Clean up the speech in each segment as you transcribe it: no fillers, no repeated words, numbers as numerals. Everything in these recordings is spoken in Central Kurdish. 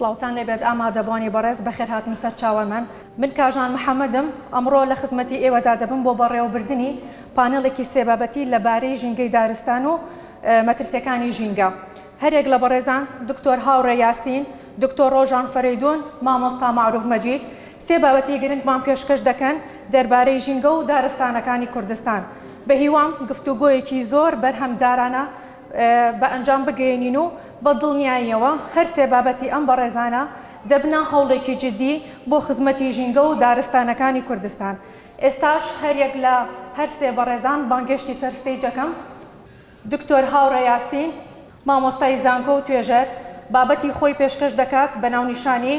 سڵاوتان لێبێت ئامادەبوانی بەڕێز بەخێر هاتن سەر چاوەمەن. من کاژان محەممەدم ئەمڕۆ لە خزمەتی ئێوەدا دەبم بۆ بەڕێوەبردننی پانێڵێکی سێبابەتی لەبارەی ژینگەی دارستان و مەترسیەکانی ژینگە. هەرێک لە بەڕێزان دکتۆر هاوڕێ یاسین، دکتۆر ڕۆژان فەرەیدون، مامۆستا معروف مەجید سێ بابەتی گرنگمان پێشکەش دەکەن دەربارەی ژینگە و دارستانەکانی کوردستان. بە هیوام گفتوگۆیەکی زۆر بەرهەمدارانە بە ئەنجام بگەێنین و بە دڵنیاییەوە هەر سێ بابەتی ئەم بەڕێزانە دەبنا هەوڵێکی جدی بۆ خزمەتی ژینگە و دارستانەکانی کوردستان. ئێستاش هەرێک لە هەر سێ بەڕێزان بانگێشتی سەر ستەیجەکەم. دکتۆر هاوڕێ یاسین، مامۆستای زانکۆ و توێژەر، بابەتی خۆی پێشکەش دەکات بە ناونیشانی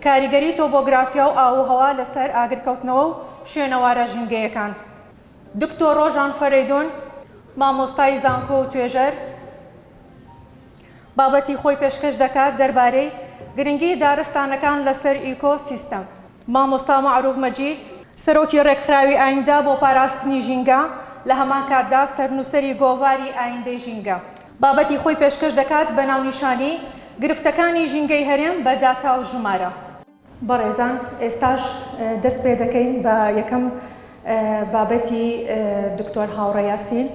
کاریگەری تۆبۆگرافیا و ئاوهەوا لەسەر ئاگرکەوتنەوە و شوێنەوارە ژینگەیەکان. دکتۆر ڕۆژان فەرەیدون، مامۆستای زانکۆ و توێژەر، بابەتی خۆی پێشکەش دەکات دەربارەی گرنگی دارستانەکان لەسەر ئیکۆسیستەم. مامۆستا معروف مەجید، سەرۆکی ڕێکخراوی ئایندا بۆ پاراستنی ژینگە، لە هەمان کاتدا سەرنووسەری گۆڤاری ئایندەی ژینگە، بابەتی خۆی پێشکەش دەکات بە ناونیشانی گرفتەکانی ژینگەی هەرێم بە داتا و ژمارە. بەڕێزان، ئێستاش دەست پێ دەکەین بە یەکەم بابەتی دکتۆر هاوڕێ یاسین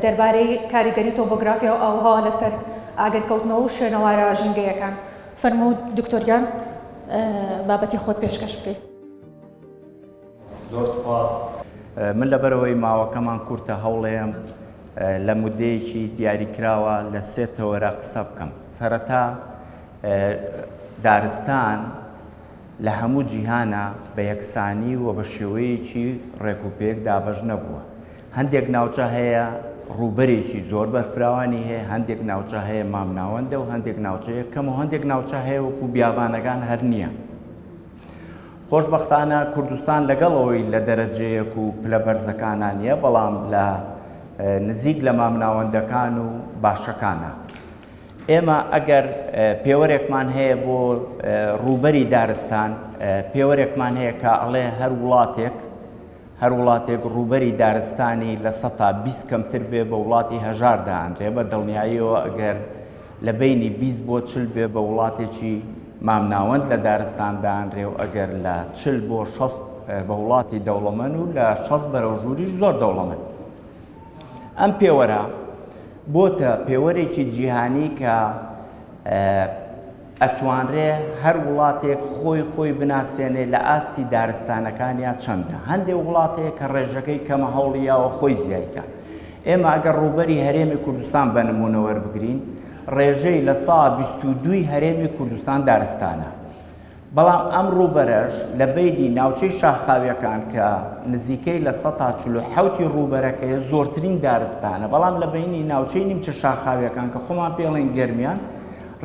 دەربارەی کاریگەری تۆبۆگرافیا و ئاوهەوا لەسەر ئاگرکەوتنەوە و شوێنەوارە ژینگەیەکان. فەرموو دکتۆریان بابەتی خۆت پێشکەش بکەیت. زۆر سوپاس. من لەبەرەوەی ماوەکەمان کورتە هەوڵێم لە مودەیەکی دیاریکراوە لە سێ تەوەرە قسە بکەم. سەرەتا دارستان لە هەموو جیهانە بە یەکسانی و بە شێوەیەکی ڕێکوپێک دابەش نەبووە. هەندێک ناوچە هەیە ڕووبەرێکی زۆر بەرفراوانی هەیە، هەندێک ناوچە هەیە مامناوەندە و هەندێک ناوچەیە کەم و هەندێک ناوچە هەیە وەکو بیابانەکان هەر نییە. خۆشبەختانە کوردستان لەگەڵەوەی لە دەرەجەیەک و پلە بەرزەکانان نیە، بەڵام لە نزیک لە مامناوەندەکان و باشەکانە. ئێمە ئەگەر پێوەرێکمان هەیە بۆ ڕووبەری دارستان، پێوەرێکمان هەیە کە ئەڵێ هەر وڵاتێک ڕووبەری دارستانی لە 120 کەمتر بێ بە وڵاتی هەژار داهەنرێ. بە دڵنیاییەوە ئەگەر لە بینی 20 بۆ 40 بێ بە وڵاتێکی مامناوەند لە دارستان داهەنرێ و ئەگەر لە 40 بۆ 60 بە وڵاتی دەوڵەمەند و لە 60 بەرەو ژووریش زۆر دەوڵەمەند. ئەم پێوەرە بۆتە پێوەرێکی جیهانی کە ئەتوانرێ هەر وڵاتێک خۆی بناسێنێ لە ئاستی دارستانەکانیان چەندە. هەندێک وڵاتەیە کە ڕێژەکەی کەمە هەوڵیاوە خۆی زیایکە. ئێمە ئەگەر ڕووبەری هەرێمی کوردستان بە نمونە وەربگرین، ڕێژەی لە ساڵ 22 هەرێمی کوردستان دارستانە. بەڵام ئەم ڕووبەرەش لە بینی ناوچەی شاخاویەکان کە نزیکەی لە 147 ڕووبەرەکەیە زۆرترین دارستانە، بەڵام لە بینی ناوچەی نیمچە شاخاویەکان کە خۆمان پێڵێن گەرمیان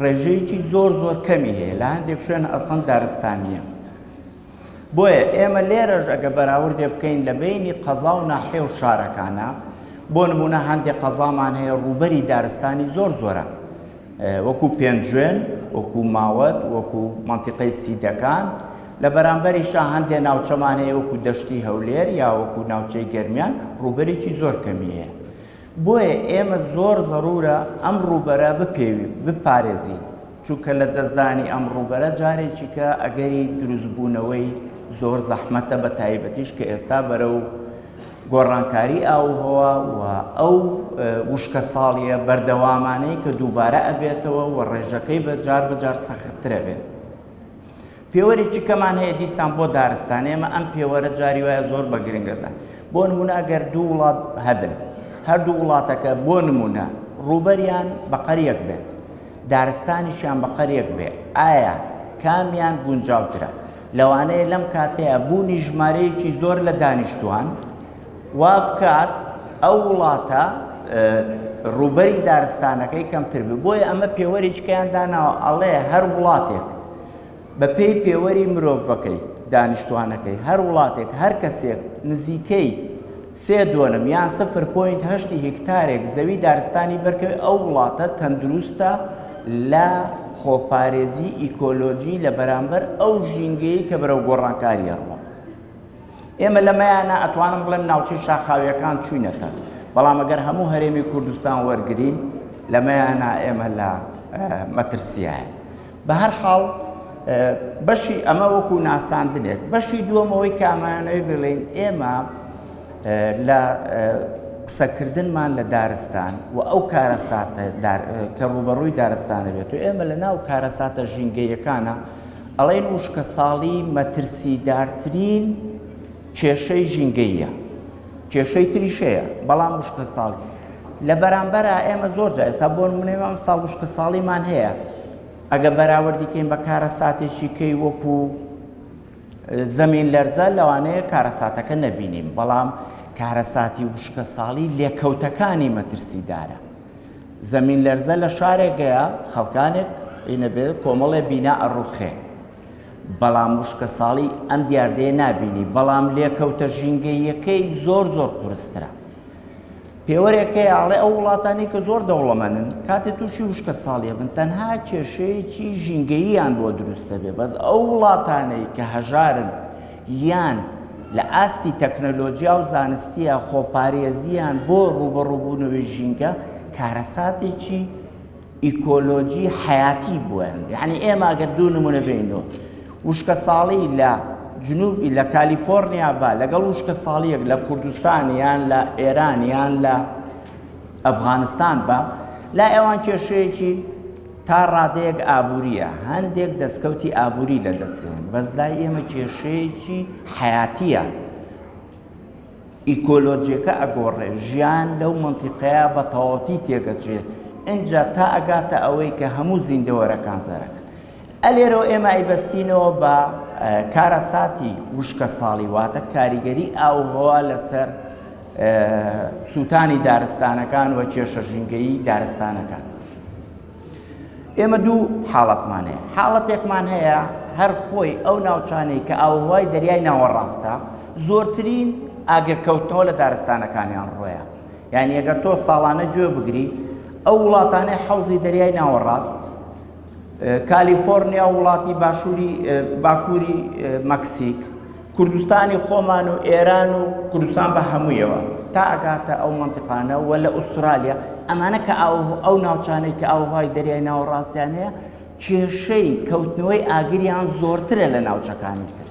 ڕێژەیەکی زۆر کەمی هەیە، لە هەندێک شوێنە ئەسڵەن دارستان نییە. بۆیە ئێمە لێرەش ئەگە بەراوردێ بکەین لە بینی قەزا و ناحیە و شارەکانە، بۆ نمونە هەندێک قەزامان هەیە ڕووبەری دارستانی زۆرە، وەکو پێنجوێن، وەکو ماوەت، وەکو مەنتیقەی سیدەکان. لە بەرامبەریشە هەندێک ناوچەمان هەیە وەکو دەشتی هەولێر یا وەکو ناوچەی گەرمیان ڕووبەرێکی زۆر کەمی هەیە. بۆیە ئێمە زۆر زەرورە ئەم ڕووبەرە بپارێزین، چونکە لە دەستدانی ئەم ڕووبەرە جارێکی کە ئەگەری دروستبوونەوەی زۆر زەحمەتە، بە تایبەتیش کە ئێستا بەرەو گۆڕانکاری ئاوهەوا و ئەو وشکە ساڵیە بەردەوامانەی کە دووبارە ئەبێتەوە و ڕێژەکەی بەجار سەختترە بێت. پێوەرێکی کەمان هەیە دیسان بۆ دارستان. ئێمە ئەم پێوەرە جاری وایە زۆر بە گرنگەزان. بۆ نمونە ئەگەر دوو وڵات هەبن، هەردوو وڵاتەکە بۆ نمونە ڕووبەریان بە قەریەک بێت، دارستانیشیان بە قەریەک بێت، ئایا کامیان گونجاوترە؟ لەوانەیە لەم کاتەیە بوونی ژمارەیەکی زۆر لە دانیشتوان وا بکات ئەو وڵاتە ڕووبەری دارستانەکەی کەمتر بێ. بۆیە ئەمە پێوەرێکیان داناوە، ئەڵێ هەر وڵاتێک بە پێی پێوەری مرۆڤەکەی دانیشتوانەکەی، هەر وڵاتێک هەر کەسێک نزیکەی 3.2 یان 0.8 هێکتارێک زەوی دارستانی بەرکەوێ، ئەو وڵاتە تەندروستە لە خۆپارێزی ئیکۆلۆجی لە بەرامبەر ئەو ژینگەیە کە بەرەو گۆڕانکاریە ڕوە. ئێمە لەمەیانە ئەتوانم بڵێم ناوچەی شاخاویەکان چوینەتە، بەڵام ئەگەر هەموو هەرێمی کوردستان وەرگرین لەمەیانە ئێمە لە مەترسیایە. بە هەر حاڵ بەشی ئەمە وەکو ناساندنێک بەشی دووەمەوەی کامانەوەی بڵێن ئێمە لە قسەکردنمان لە دارستان و ئەو کارەساتە کە ڕوبەڕووی دارستانە بێت و ئێمە لە ناو کارەساتە ژینگەیەکانە ئەڵێن وشکە ساڵی مەترسیدارترین کێشەی ژینگەیە کێشەی تریشەیە بەڵام وشکە ساڵی لە بەرامبەرە ئێمە زۆر جا ئێستا بۆ نمونەی مام ساڵ وشکە ساڵیمان هەیە ئەگە بەراوردیکەین بە کارەساتێکی کەی وەکو زەمین لەرزە لەوانەیە کارەساتەکە نەبینیم بەڵام کارەساتی وشکە ساڵی لێکەوتەکانی مەترسیدارە زەمین لەرزە لە شارێکەیە خەڵکانێک ئینەبێت کۆمەڵێ بینا ئەڕوخێ بەڵام وشکە ساڵی ئەم دیاردەیە نابینی بەڵام لێکەوتە ژینگەیەکەی زۆر قورسترە پێوەرێکەیە ئاڵێ ئەو وڵاتانی کە زۆر دەوڵەمەندن کاتێ تووشی وشکە ساڵیە بن تەنها کێشەیەکی ژینگەییان بۆ دروستە بێ بەس ئەو وڵاتانەی کە هەژارن یان لە ئاستی تەکنەلۆجیا و زانستیە خۆپارێزیان بۆ ڕوبەڕووبوونەوەی ژینگە کارەساتێکی ئیکۆلۆجی حیاتی بووەن یعنی ئێمە ئەگەر دوو نمونە بینەوە وشکە ساڵی لە جنوبی لە کالیفۆرنیا بە لەگەڵ وشکە ساڵیەک لە کوردستان یان لە ئێران یان لە ئەفغانستان بە لا ئێوان کێشەیەکی تا ڕادەیەک ئابوووریە هەندێک دەستکەوتی ئابووری لە دەستێن بەس لای ئێمە کێشەیەکی حیاتیە ئیکۆلۆجیەکە ئەگۆڕێ ژیان لەو منتیقەیە بە تەواوەتی تێگەچێت اینجا تا ئەگاتە ئەوەی کە هەموو زیندەوەرەکان زەرەکەن ئەلێرەوە ئێمە ئایبەستینەوە بە کارەساتی وشکە ساڵی واتە کاریگەری ئاوهەوا لەسەر سووتانی دارستانەکان و کێشە ژینگەیی دارستانەکان ئێمە دوو حاڵەتمان هەیە حاڵەتێکمان هەیە هەر خۆی ئەو ناوچانەی کە ئاوهەوای دەریای ناوەڕاستە زۆرترین ئاگرکەوتنەوە لە دارستانەکانیان ڕۆیە یعنی ئەگەر تۆ ساڵانە گوێ بگری ئەو وڵاتانەی حەوزی دەریای ناوەڕاست کالیفۆرنیا وڵاتی باکووری مەکسیک کوردستانی خۆمان و ئێران و کوردستان بە هەموویەوە تا ئەگاتە ئەو منتیقانە و لە ئوسترالیا ئەمانە کە ئەو ناوچانەی کە ئاوهای دەریای ناوەڕاستیان هەیە کێشەی کەوتنەوەی ئاگریان زۆرترە لە ناوچەکانی تر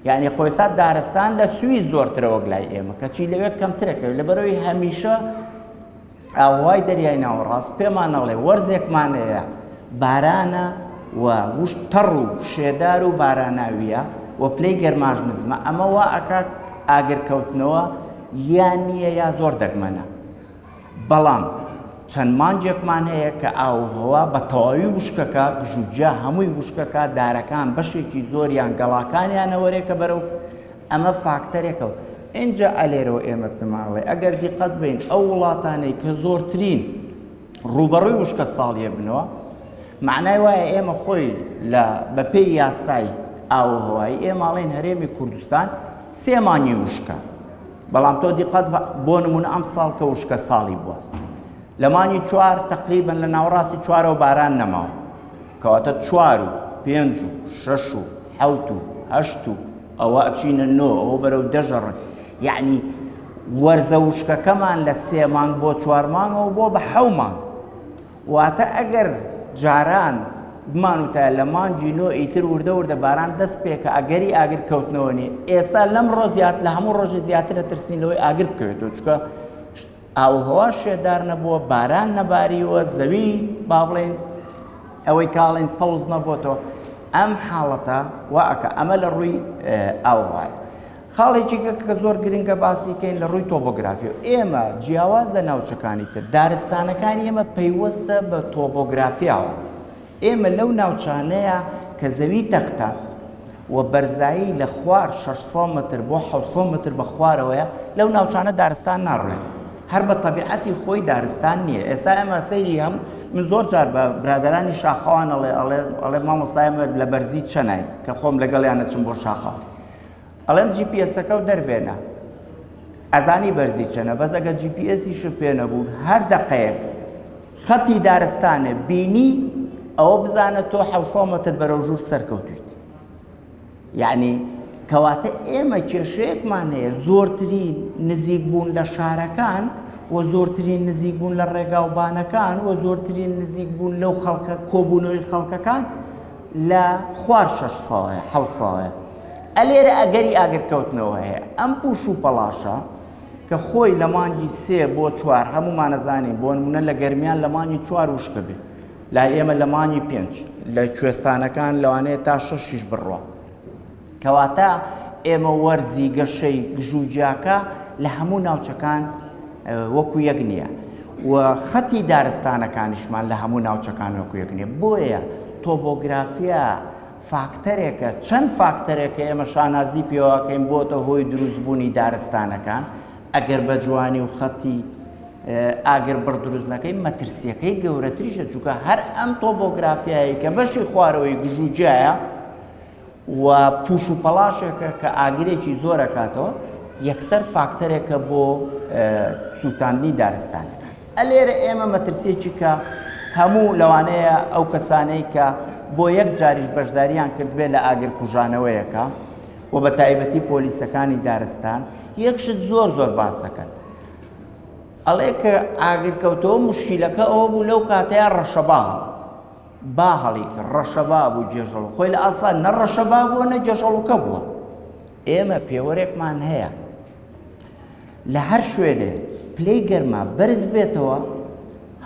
یعنی خۆیستا دارستان لە سوی زۆرترە وەک لای ئێمە کەچی لەوێ کەمترەکەوێت لەبەرەوەی هەمیشە ئاوهای دەریای ناوەڕاست پێمان نەڵێ وەرزێکمان هەیە بارانە و وشت تەڕ و شێدار و باراناویە و پلەی گەرماژ نزمە ئەمە وا ئەکات ئاگرکەوتنەوە یان نییە یا زۆر دەگمەنە بەڵام چەند مانجێکمان هەیە کە ئاوهەوا بە تەواوی وشکەکە گژوجیا هەمووی وشکەکە دارەکان بەشێکی زۆریان گەڵاکانیانەوەرێکە بەرەو ئەمە فاکتەرێکە اینجا ئەلێرەوە ئێمە پێماڵێ ئەگەر دیقەت بین ئەو وڵاتانەی کە زۆرترین ڕوبەڕووی وشکە ساڵیە بنەوە معنای وایە ئێمە خۆی لە بەپێی یاسای ئاوهەوایی ئێماڵێن هەرێمی کوردستان سێمانی وشکە بەڵام تۆ دیقەت بۆ نمونە ئەم ساڵ کە وشکە ساڵی بووە لە مانگی چوار تقریبن لە ناوەڕاستی چوارەوە باران نەماوە کەواتە چوار و پێنج و شەش و حەوت و هەشت و ئەوە ئەچینە نۆ ئەوە بەرەو دەژەڕن یعنی وەرزە وشکەکەمان لە سێ مانگ بۆ چوار مانگەوە بۆ بە حەو مانگ واتە ئەگەر جاران بمانوتە لە مانگی نۆ ئیتر وردە وردە باران دەست پێکە ئەگەری ئاگر کەوتنەوە نیە ئێستا لەم ڕۆ لە هەموو ڕۆژی زیاترە ترسین لەوەی ئاگر بکەوێتەوە چکە ئاوهەوا شێدار نەبووە باران نەباریوە زەوی با بڵێن ئەوەی کاڵێن سەوز نەبووەتەوە ئەم حاڵەتە واکە ئەمە لە ڕووی ئاوهەوای خاڵێکی کە زۆر گرنگە باسیکەین لە ڕووی تۆپۆگرافی ئێمە جیاواز لە ناوچەکانی تر دارستانەکانی ئێمە پەیوەستە بە تۆپۆگرافیاوە ئێمە لەو ناوچانەیە کە زەوی تەختە و بەرزایی لە خوار 600 متر بۆ 700 متر بە خوارەوەیە لەو ناوچانە دارستان ناڕێن هەر بە تەبیعەتی خۆی دارستان نییە ئێستا ئێمە سەیری هەم من زۆر جار بە برادرانی شاخەوان ئەڵێ مامۆستای ئێمە لە بەرزی چەنای کە خۆم لەگەڵیانە چم بۆ شاخەوە ئەڵێم GPS-ەکە و دەربێنە ئەزانی بەرزی چەنە بەس ئەگە GPS-یش پێ نەبوو هەر دەقەیەک خەتی دارستانە بینی ئەوە بزانە تۆ 700 متر بەرەو ژوور سەرکەوتویت یعنی کەواتە ئێمە کێشەیەکمان هەیە زۆرترین نزیک بوون لە شارەکان و زۆرترین نزیک بوون لە ڕێگاوبانەکان و زۆرترین نزیک بوون لەو خەڵکە کۆبوونەوەی خەڵکەکان لە خوار 6 ساڵە 7 ساڵە ئەلێرە ئەگەری ئاگرکەوتنەوە هەیە ئەم پوش و پەلاشە کە خۆی لە مانگی 3 بۆ 4 هەمومان نەزانین بۆ نمونە لە گەرمیان لە مانگی 4 وشکە بێت لای ئێمە لە مانگی 5 لە کوێستانەکان لەوانەیە تا 6 بڕوە کەواتە ئێمە وەرزی گەشەی گژوجیاکە لە هەموو ناوچەکان وەکو یەک نییە و خەتی دارستانەکانیشمان لە هەموو ناوچەکان وەکو یەک نییە بۆیە تۆپۆگرافیا فاکتەرێکە چەند فاکتەرێکە ئێمە شانازی پێوەکەین بۆتە هۆی دروستبوونی دارستانەکان ئەگەر بە جوانی و خەتی ئاگر بەردروستنەکەی مەترسیەکەی گەورەتریشە چونکە هەر ئەم تۆپۆگرافیایی کە بەشی خوارەوەی گژوجیایە و پوش و پەلاشێکە کە ئاگرێکی زۆرەکاتەوە یەکسەر فاکتەرێکە بۆ سووتاندنی دارستانەکان ئەلێرە ئێمە مەترسیەکی کە هەموو لەوانەیە ئەو کەسانەی کە بۆ یەک جاریش بەشداریان کردبێت لە ئاگر کوژانەوەیەکە و بە تایبەتی پۆلیسەکانی دارستان یەکشت زۆر باسەکەن ئەڵێ کە ئاگرکەوتەوە مشکیلەکە ئەوە بوو لەو کاتەیە ڕەشەبا با هەڵی کرد ڕەشەبا بوو جێژەڵ خۆی لە ئاسڵا نە ڕەشەبا بووە نە جێژەڵوکە بووە ئێمە پێوەرێکمان هەیە لە هەر شوێنێ پلەی گەرما بەرز بێتەوە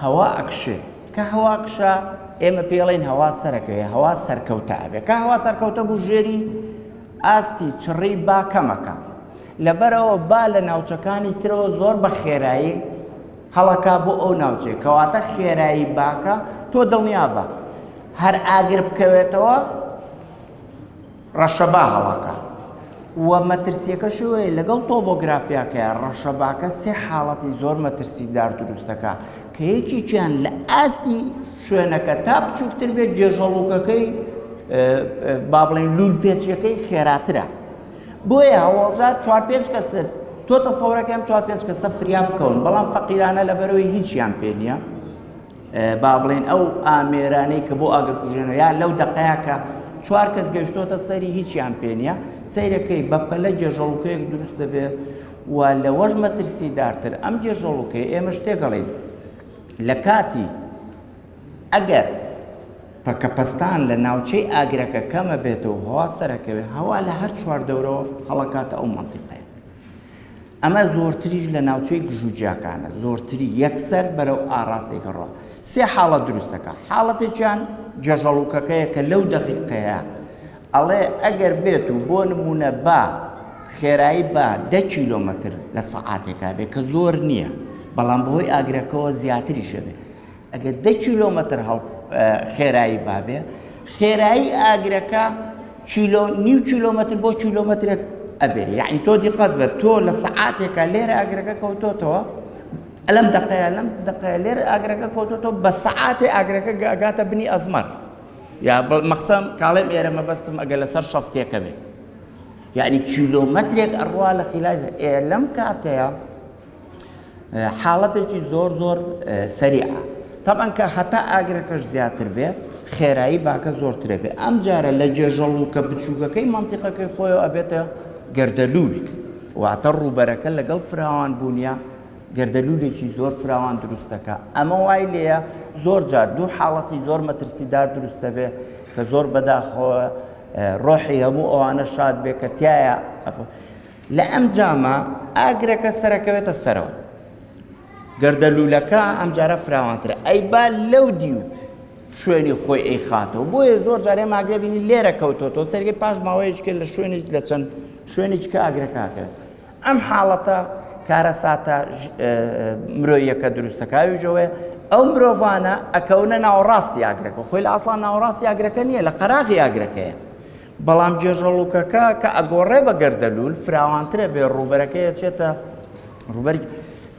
هەوا ئەکشێ کە هەوا کشە ئێمە پێڵین هەوا سەرەکەوێ هەوا سەرکەوتە ئەبێ کە هەوا سەرکەوتە بوو ژێری ئاستی چڕی با کەمەکە لەبەرەوە با لە ناوچەکانی ترەوە زۆر بە خێرایی هەڵەکا بۆ ئەو ناوچێ کەواتە خێرایی باکە تۆ دڵنیا بە هەر ئاگر بکەوێتەوە ڕەشەبا هەڵەکە و مەترسیەکەشەوەی لەگەڵ تۆپۆگرافیاکەیە ڕەشەباکە 3 حاڵەتی زۆر مەترسیدار دروستەکە کە یەکێکیان لە ئاستی شوێنەکە تا بچووکتر بێت جێژەڵوکەکەی با بڵێن لول پێچیەکەی خێراترە بۆیە هەواڵجار 4-5 کەسر تۆ تەسەوڕەکەم 4-5 کەسە فریا بکەون بەڵام فەقیرانە لەبەرەوەی هیچیان پێ نییە با بڵێن ئەو ئامێرانەی کە بۆ ئاگرکوژێنەوە یا لەو دەقەیە کە 4 کەس گەشتۆتە سەری هیچیان پێ نییە سەیرەکەی بە پەلە جێژەڵوکەیەک دروست دەبێت و لەوەش مەترسیدارتر ئەم جێژەڵوکەی ئێمە شتێکەڵین لە کاتی ئەگەر پەکەپەستان لە ناوچەی ئاگرەکە کەمە بێتەوە هەوا سەرەکەوێ هەوا لە هەر چوار دەورەوە هەڵەکاتە ئەو مەنتیقەیە ئەمە زۆرتریش لە ناوچەی گژوجیاکانە زۆرتری یەکسەر بەرەو ئاراستێکە ڕۆ 3 حاڵەت دروستەکە حاڵەتێکیان جێژەڵوکەکەیە کە لەو دەقیقەیە ئەڵێ ئەگەر بێت و بۆ نمونە با خێرایی با 10 کیلۆمەتر لە سەعاتێکا بێت کە زۆر نییە بەڵام بەهۆی ئاگرەکەەوە زیاتریشە بێت ئەگەر 10 کیلۆمەتر خێرایی بابێ خێرایی ئاگرەکە نیو کیلۆمەتر بۆ کیلۆمەترێک ئەبێ یعنی تۆ دیقەت بە تۆ لە سەعاتێکە لێرە ئاگرەکە کەوتۆتەوە ئەلەم دەقەیە لێرە ئاگرەکە کەوتۆتەوە بە سەعاتێ ئاگرەکە ئەگاتە بنی ئەزمەر یا مەخسەم کاڵێم ئێرە مەبەستم ئەگەر لەسەر 60ێکە بێت یعنی کیلۆمەترێک ئەڕوا لە خیلای لەم کاتەیە حاڵەتێکی زۆر سەریعە طبعا کە هەتا ئاگرەکەش زیاتر بێ خێرایی باکە زۆرترە بێ ئەم جارە لە جێژەڵوکە بچووکەکەی مەنتیقەکەی خۆیەوە ئەبێتە گەردەلوول واتە ڕووبەرەکە لەگەڵ فراوان بوونیە گەردەلوولێکی زۆر فراوان دروستەکە ئەمە وای لێیە زۆر جار 2 حاڵەتی زۆر مەترسیدار دروستە بێ کە زۆر بەداخەوە ڕۆحی هەموو ئەوانە شاد بێ کە تایە لە ئەم جامە ئاگرەکە سەرەکەوێتە سەرەوە گەردەلوولەکە ئەم جارە فراوانترە ئەی با لەو دیو شوێنی خۆی ئەی خاتەوە بۆیە زۆر جارێ ماگرە بینی لێرە کەوتۆتەوە سەرگەی پاش ماوەیەکی لە شوێنێک لە چەند شوێنێکی کە ئاگرەکەکرێت ئەم حاڵەتە کارەساتە مرۆیەکە دروستەکاویژەوەی ئەو مرۆڤانە ئەکەونە ناوەڕاستی ئاگرەکە خۆی لە ئاسڵان ناوەڕاستی ئاگرەکە نییە لە قەراغی ئاگرەکەیە بەڵام جێژەڵوکەکە کە ئەگۆڕێ بە گەردەلوول فراوانترە بێ ڕووبەرەکەی چێتە ڕووبەری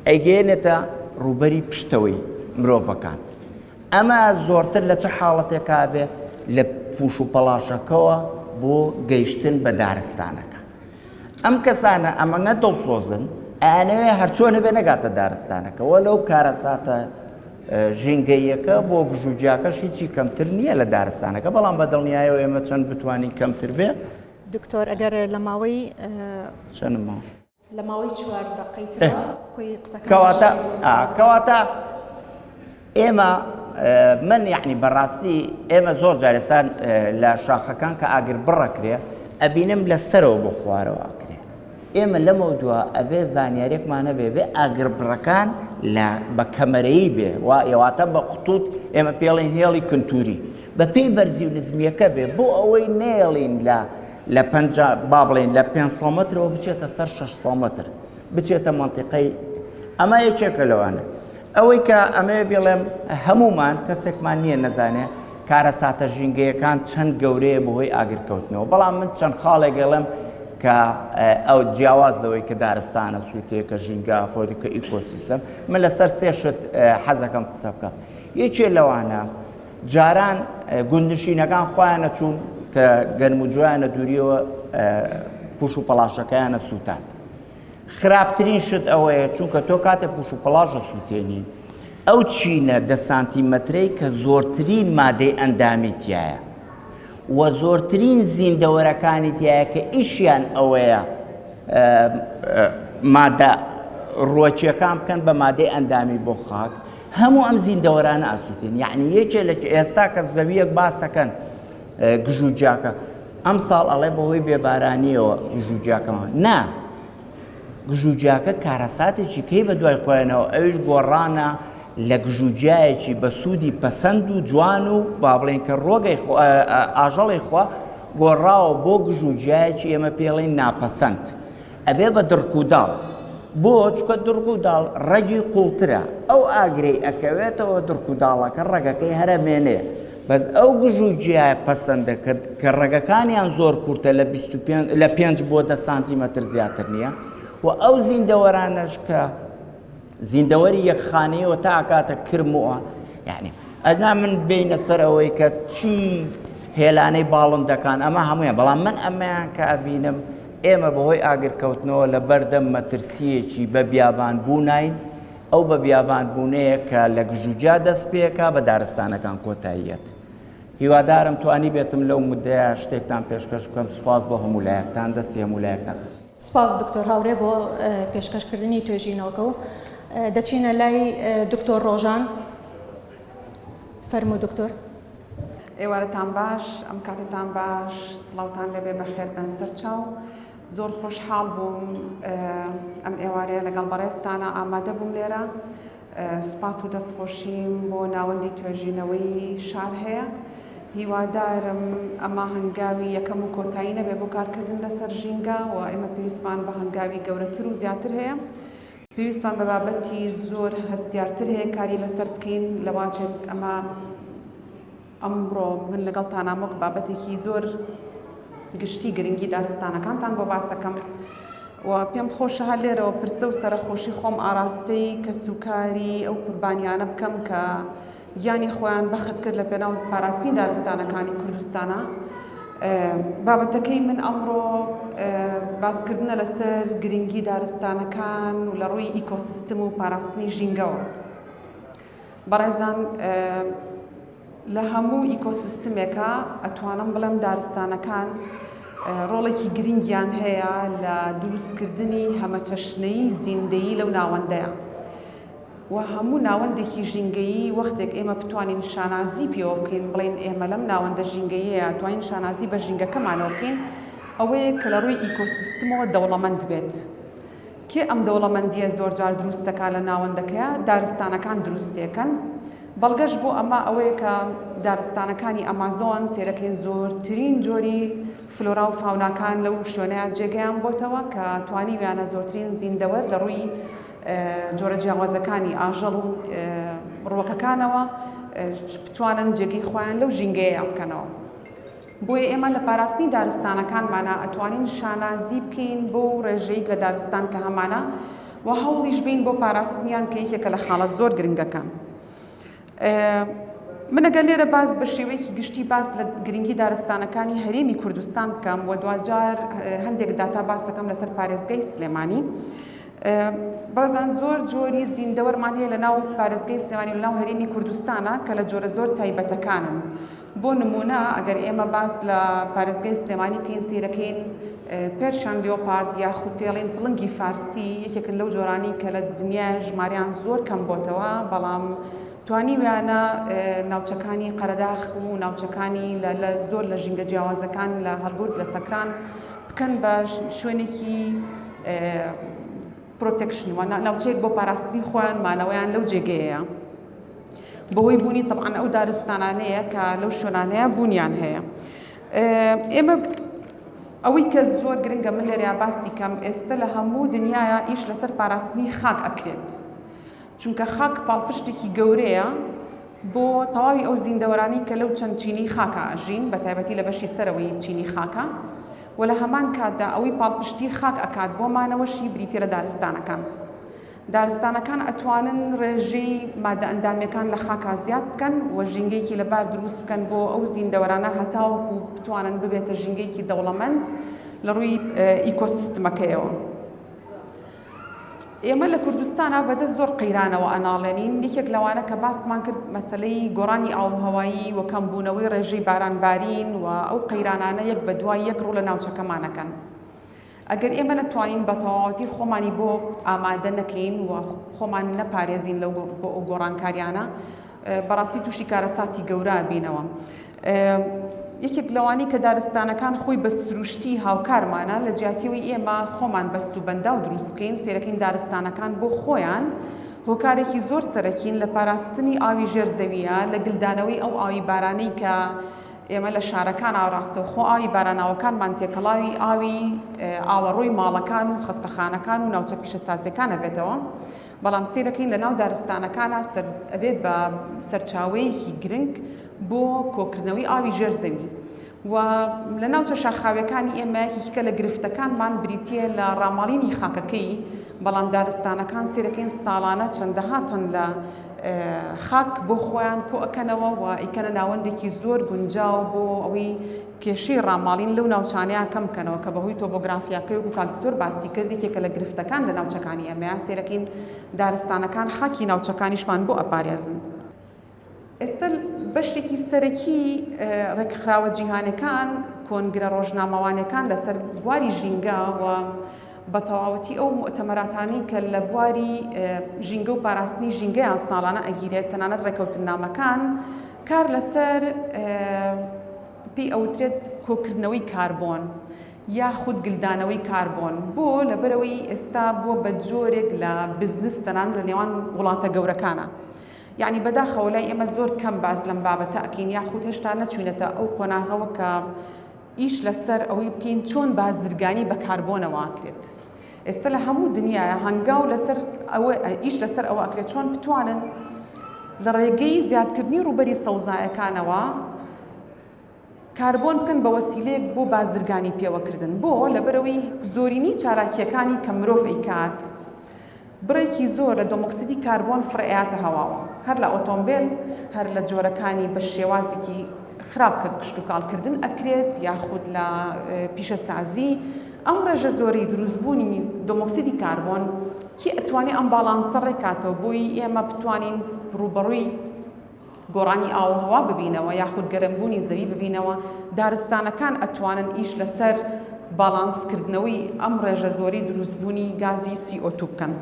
ئەیگەێنێتە ڕووبەری پشتەوەی مرۆڤەکان ئەمە زۆرتر لە چه حاڵەتێکا بێ لە پوش و پەلاشەکەوە بۆ گەیشتن بە دارستانەکە ئەم کەسانە ئەمەنە دڵسۆزن ئەیانەوێ هەرچۆنە بێ نەگاتە دارستانەکەەوە لەو کارەساتە ژینگەیەکە بۆ گژوجیاکەش هیچی کەمتر نییە لە دارستانەکە بەڵام بە دڵنیایەوە ئێمە چەند بتوانین کەمتر بێ دکتۆر ئەگەر لە ماوەی چەند ماوە لە ماوەی 4 دقەیترەوە کۆی قسەکەواتە ئێمە من یعنی بەڕاستی ئێمە زۆر جارێسان لە شاخەکان کە ئاگر بڕەکرێ ئەبینم لەسەرەوە بۆ خوارەوە ئاکرێ ئێمە لەمە دووە ئەبێ زانیاریەکمانە بێ ئاگر بڕەکان بە کەمەرەیی بێ واتە بە قوتوت ئێمە پێڵین هێڵی کنتوری بە پێی بەرزی و نزمیەکە بێ بۆ ئەوەی نێڵین لە با بڵێن لە 500 مترەوە بچێتە سەر 600 متر بچێتە منتیقەی ئەمە یەکێکە لەوانە ئەوەی کە ئەمێ بڵێم هەمومان کەسێکمان نییە نەزانێ کارە ساتە ژینگەیەکان چەند گەورەیە بەهۆی ئاگرکەوتنەوە بەڵام من چەند خاڵێک گەڵم کە ئەو جیاواز لەوەی کە دارستانە سووتەیە کە ژینگە فۆری کە ئیکۆسیستەم من لەسەر سێشت حەزەکەم قسە بکەم یەکێ لەوانە جاران گوندنشینەکان خۆیانە چوون کە گەرم و جویانە دووریەوە پوش و پەڵاشەکەیانە سووتان خراپترین شت ئەوەیە چونکە تۆ کاتێ پوش و پەڵاشە سووتێنی ئەو چینە 10 سانتیمەترەی کە زۆرترین مادەی ئەندامی تایە و زۆرترین زیندەوەرەکانی تایە کە ئیشیان ئەوەیە مادە ڕۆچیەکان بکەن بە مادەی ئەندامی بۆ خاک هەموو ئەم زیندەوەرانە ئاسووتێن یعنی یەکێ لە ئێستا کە زەویەک باسەکەن گژوجاکە ئەم ساڵ ئەڵێ بەهۆی بێبارانیەوە گژوجاکەمان نا گژوجاکە کارەساتێکی کەی بە دوای خۆیانەوە ئەوش گۆڕانە لە گژوجایەکی بە سوودی پەسەند و جوان و با بڵێن کە ڕۆگەی ئاژەڵی خوا گۆڕاوە بۆ گژوجایەکی ئێمە پێڵێن ناپەسەند ئەبێ بە دڕکوداڵ بۆ چکە دڕکوداڵ ڕەگی قوڵترە ئەو ئاگرەی ئەکەوێتەوە دڕکوداڵەکە ڕێگەکەی هەرەمێنێ بەس ئەو گژوجیایە پەسەندە کە ڕێگەکانیان زۆر کورتە لە 5 بۆ 10 سانتیمەتر زیاتر نییە و ئەو زیندەوەرانەش کە زیندەوەری یەکخانەیەوە تا ئاکاتە کرمەوە یعنی ئەزنا من بینە سەر ئەوەی کە چی هێلانەی باڵندەکان ئەمە هەموویان بەڵام من ئەمەیان کە ئەبینم ئێمە بەهۆی ئاگرکەوتنەوە لە بەردەم مەترسیەکی بە بیابان بوونین ئەو بە بیابان بوونەیە کە لە گژوجا دەست پێکا بە دارستانەکان کۆتاییەت هیوادارم توانی بێتم لەو مدەیە شتێکتان پێشکەش بکەم سوپاس بۆ هەموو لایەکتان دەستی هەموو لایەکتان سپاس دکتۆر هاورێ بۆ پێشکەشکردنی توێژینەوەکە و دەچینە لای دکتۆر ڕۆژان فەرموو دکتۆر ئێوارەتان باش ئەم کاتتان باش سڵاوتان لەبێ بەخێر بەن سەر چاو زۆر خۆشحاڵ بووم ئەم ئێوارەیە لەگەڵ بەڕێستانە ئامادە بووم لێرە سوپاس و دەستخۆشیم بۆ ناوەندی توێژینەوەی شار هەیە هیوادارم ئەمە هەنگاوی یەکەم و کۆتایی نەبێ بۆ کارکردن لەسەر ژینگە و ئێمە پێویستمان بە هەنگاوی گەورەتر و زیاتر هەیە پێویستمان بە بابەتی زۆر هەستیارتر هەیە کاری لەسەر بکەین لەواجێت ئەمە ئەمڕۆ من لەگەڵتان ئامۆک بابەتێکی زۆر گشتی گرنگی دارستانەکانتان بۆ باسەکەم و پێم خۆشە هەر لێرەوە پرسە و سەرخۆشی خۆم ئاراستەی کە سوکاری ئەو قوربانیانە بکەم کە یانی خۆیان بەخت کرد لە پێناو پاراستنی دارستانەکانی کوردستانە بابەتەکەی من ئەمڕۆ باسکردنە لەسەر گرنگی دارستانەکان و لە ڕووی ئیکۆسیستم و پاراستنی ژینگەوە بەڕێزان لە هەموو ئیکۆسیستمێکە ئەتوانم بڵێم دارستانەکان ڕۆڵێکی گرنگیان هەیە لە دروستکردنی هەمەچەشنەی زیندەیی لەو ناوەندەیە و هەموو ناوەندێکی ژینگەیی وەختێک ئێمە بتوانین شانازی پێوە بکەین بڵێن ئێمە لەم ناوەندە ژینگەیەیە توانین شانازی بە ژینگەکەمانەوە بکەین ئەوەیە کە لە ڕووی ئیکۆسیستمەوە دەوڵەمەند بێت کێ ئەم دەوڵەمەندیە زۆر جار دروستەکە لە ناوەندەکەیە دارستانەکان دروستێکن بەڵگەش بۆ ئەمە ئەوەیە کە دارستانەکانی ئەمازۆن سێرەکەین زۆرترین جۆری فلۆرا و فاوناکان لەو شوێنەیە جێگەیان بۆتەوە کە توانی ویانە زۆرترین زیندەوەر لە ڕووی جۆرە جیاوازەکانی ئاژەڵ و ڕۆکەکانەوە بتوانن جێگەی خۆیان لەو ژینگەیە بکەنەوە بۆیە ئێمە لە پاراستنی دارستانەکانمانە ئەتوانین شانازی بکەین بۆ ڕێژەیەک لە دارستان کە هەمانە و هەوڵیش بین بۆ پاراستنیان کە یەکێکە لە خاڵە زۆر گرنگەکان من ئەگەر لێرە باز بە شێوەیەکی گشتی باز لە گرنگی دارستانەکانی هەرێمی کوردستان بکەم و دوجار هەندێک داتا باس دەکەم لەسەر پارێزگای سلێمانی بەڵێزان زۆر جۆری زیندەوەرمان هەیە لە ناو پارێزگای سلێمانی و لە ناو هەرێمی کوردستانە کە لە جۆرە زۆر تایبەتەکانن بۆ نمونە ئەگەر ئێمە باس لە پارێزگای سلێمانی بکەین سیرەکەین پێرشان لیۆپارد یاخود پێڵێن پڵنگی فارسی یەکێکن لەو جۆرانی کە لە دنیای ژماریان زۆر کەم بۆتەوە بەڵام توانی ویانە ناوچەکانی قەرەداخ و ناوچەکانی زۆر لە ژینگە جیاوازەکان لە هەڵگورد لە سەکران بکەن بە شوێنێکی پرۆتێکشن و ناوچەیەک بۆ پاراستنی خۆیان مانەوەیان لەو جێگەیە بەهۆی بوونی طبعاً ئەو دارستانانەیە کە لەو شوێنانەیە بوونیان هەیە. ئێمە ئەوەی کە زۆر گرنگە من لێرە باسی کەم ئێستا لە هەموو دنیاە ئیش لەسەر پاراستنی خاک ئەکرێت، چونکە خاک پاڵپشتێکی گەورەیە بۆ تەواوی ئەو زیندەوەرانی کە لەو چەند چینی خاکە ئاژین، بە تایبەتی لە بەشی سەرەوەی چینی خاکە، و لە هەمان کاتدا ئەوەی پاڵپشتی خاک ئەکات بۆ مانەوەشی بریتێ لە دارستانەکان. دارستانەکان ئەتوانن ڕێژەی مادە ئەندامیەکان لە خاکا زیاد بکەن و ژینگەیەکی لەبار دروست بکەن بۆ ئەو زیندەوەرانە هەتاوەکو بتوانن ببێتە ژینگەیەکی دەوڵەمەند لە ڕووی ئیکۆسیستمەکەیەوە. ئێمە لە کوردستانە بەدەست زۆر قەیرانەوە ئەناڵێنین. یەکێک لەوانە کە باسمان کرد مەسەلەی گۆڕانی ئاوهەوایی و کەمبوونەوەی ڕێژەی بارانبارین و ئەو قەیرانانە یەک بە دوای یەک ڕوو لە ناوچەکەمانەکەن. ئەگەر ئێمە نەتوانین بە تەواوەتی خۆمانی بۆ ئامادە نەکەین و خۆمان نەپارێزین لەو بۆ ئەو گۆڕانکاریانە، بەڕاستی تووشی کارەساتی گەورە بینەوە. یەکێک لەوانی کە دارستانەکان خۆی بە سروشتی هاوکارمانە لە جیاتیەوەی ئێمە خۆمان بەست و بەندا و دروست بکەین، سێرەکەین دارستانەکان بۆ خۆیان هۆکارێکی زۆر سەرەکین لە پاراستنی ئاوی ژێرزەویە، لە گلدانەوەی ئەو ئاوی بارانەی کە ئێمە لە شارەکان ئاڕاستە و خۆ ئاوی باراناوەکانمان تێکەڵاوی ئاوی ئاوەڕۆی ماڵەکان و خستەخانەکان و ناوچە پیشەسازیەکان ئەبێتەوە. بەڵام سیرەکەین لە ناو دارستانەکانە ئەبێت بە سەرچاوەیەکی گرنگ بۆ کۆکردنەوەی ئاوی ژێرزەوی و لە ناوچە شاخاویەکانی ئێمە هیچکە لە گرفتەکانمان بریتیە لە ڕاماڵینی خاکەکەی، بەڵام دارستانەکان سیرەکەین ساڵانە چەندەها تن لە خاک بۆ خۆیان کۆ ئەکەنەوە و ئیکەنە ناوەندێکی زۆر گونجاو بۆ ئەوەی کێشەی ڕاماڵین لەو ناوچانەیە کەم بکەنەوە کە بەهۆی تۆپۆگرافیاکەی و کاکتۆر باسی کردێکێکە لە گرفتەکان لە ناوچەکانی ئێمەیە سێرەکەین دارستانەکان خاکی ناوچەکانیشمان بۆ ئەپارێزن. ئێستا بەشتێکی سەرەکی ڕێکخراوە جیهانەکان کۆنگرە ڕۆژنامەوانەکان لەسەر بواری ژینگە و بە تەواوەتی ئەو مؤتەمەراتانی کە لە بواری ژینگە و پاراستنی ژینگەیان ساڵانە ئەگیرێت، تەنانەت ڕێکەوتنامەکان کار لەسەر پێی ئەوترێت کۆکردنەوەی کاربۆن یاخود گلدانەوەی کاربۆن بۆ لەبەرەوەی ئێستا بووە بە جۆرێک لە بزنس تەنان لە نێوان وڵاتە گەورەکانە. یعنی بەداخەوە لای ئێمە زۆر کەم باز لەم بابەتە ئەکەین یاخود هێشتا نەچوینەتە ئەو قۆناغەوە کە ئیش لەسەر ئەوەی بکەین چۆن بازرگانی بە کاربۆنەوە ئاکرێت. ئێستا لە هەموو دنیاە هەنگاو لەسەر ئەوە ئیش لەسەر ئەوە ئەکرێت چۆن بتوانن لە ڕێگەی زیادکردنی ڕوبەری سەوزایەکانەوە کاربۆن بکەن بە وەسیلەیەک بۆ بازرگانی پێوەکردن، بۆ لەبەرەوەی زۆرینی چالاکیەکانی کە مرۆڤ ئەیکات بڕێکی زۆر لە دۆمۆکسیدی کاربۆن فڕێاتە هەواوە، هەر لە ئۆتۆمبیل هەر لە جۆرەکانی بە شێوازێکی خراپکە گشت و کاڵکردن ئەکرێت یاخود لە پیشەسازی. ئەم ڕێژە زۆری دروستبوونی دۆمۆکسیدی کاربۆن کی ئەتوانێت ئەم باڵانسە ڕێکاتەوە بۆی ئێمە بتوانین ڕوبەڕووی گۆڕانی ئاوهەوا ببینەوە یاخود گەرمبوونی زەوی ببینەوە. دارستانەکان ئەتوانن ئیش لەسەر باڵانسکردنەوەی ئەم ڕێژە زۆری دروستبوونی گازی CO2 بکەن.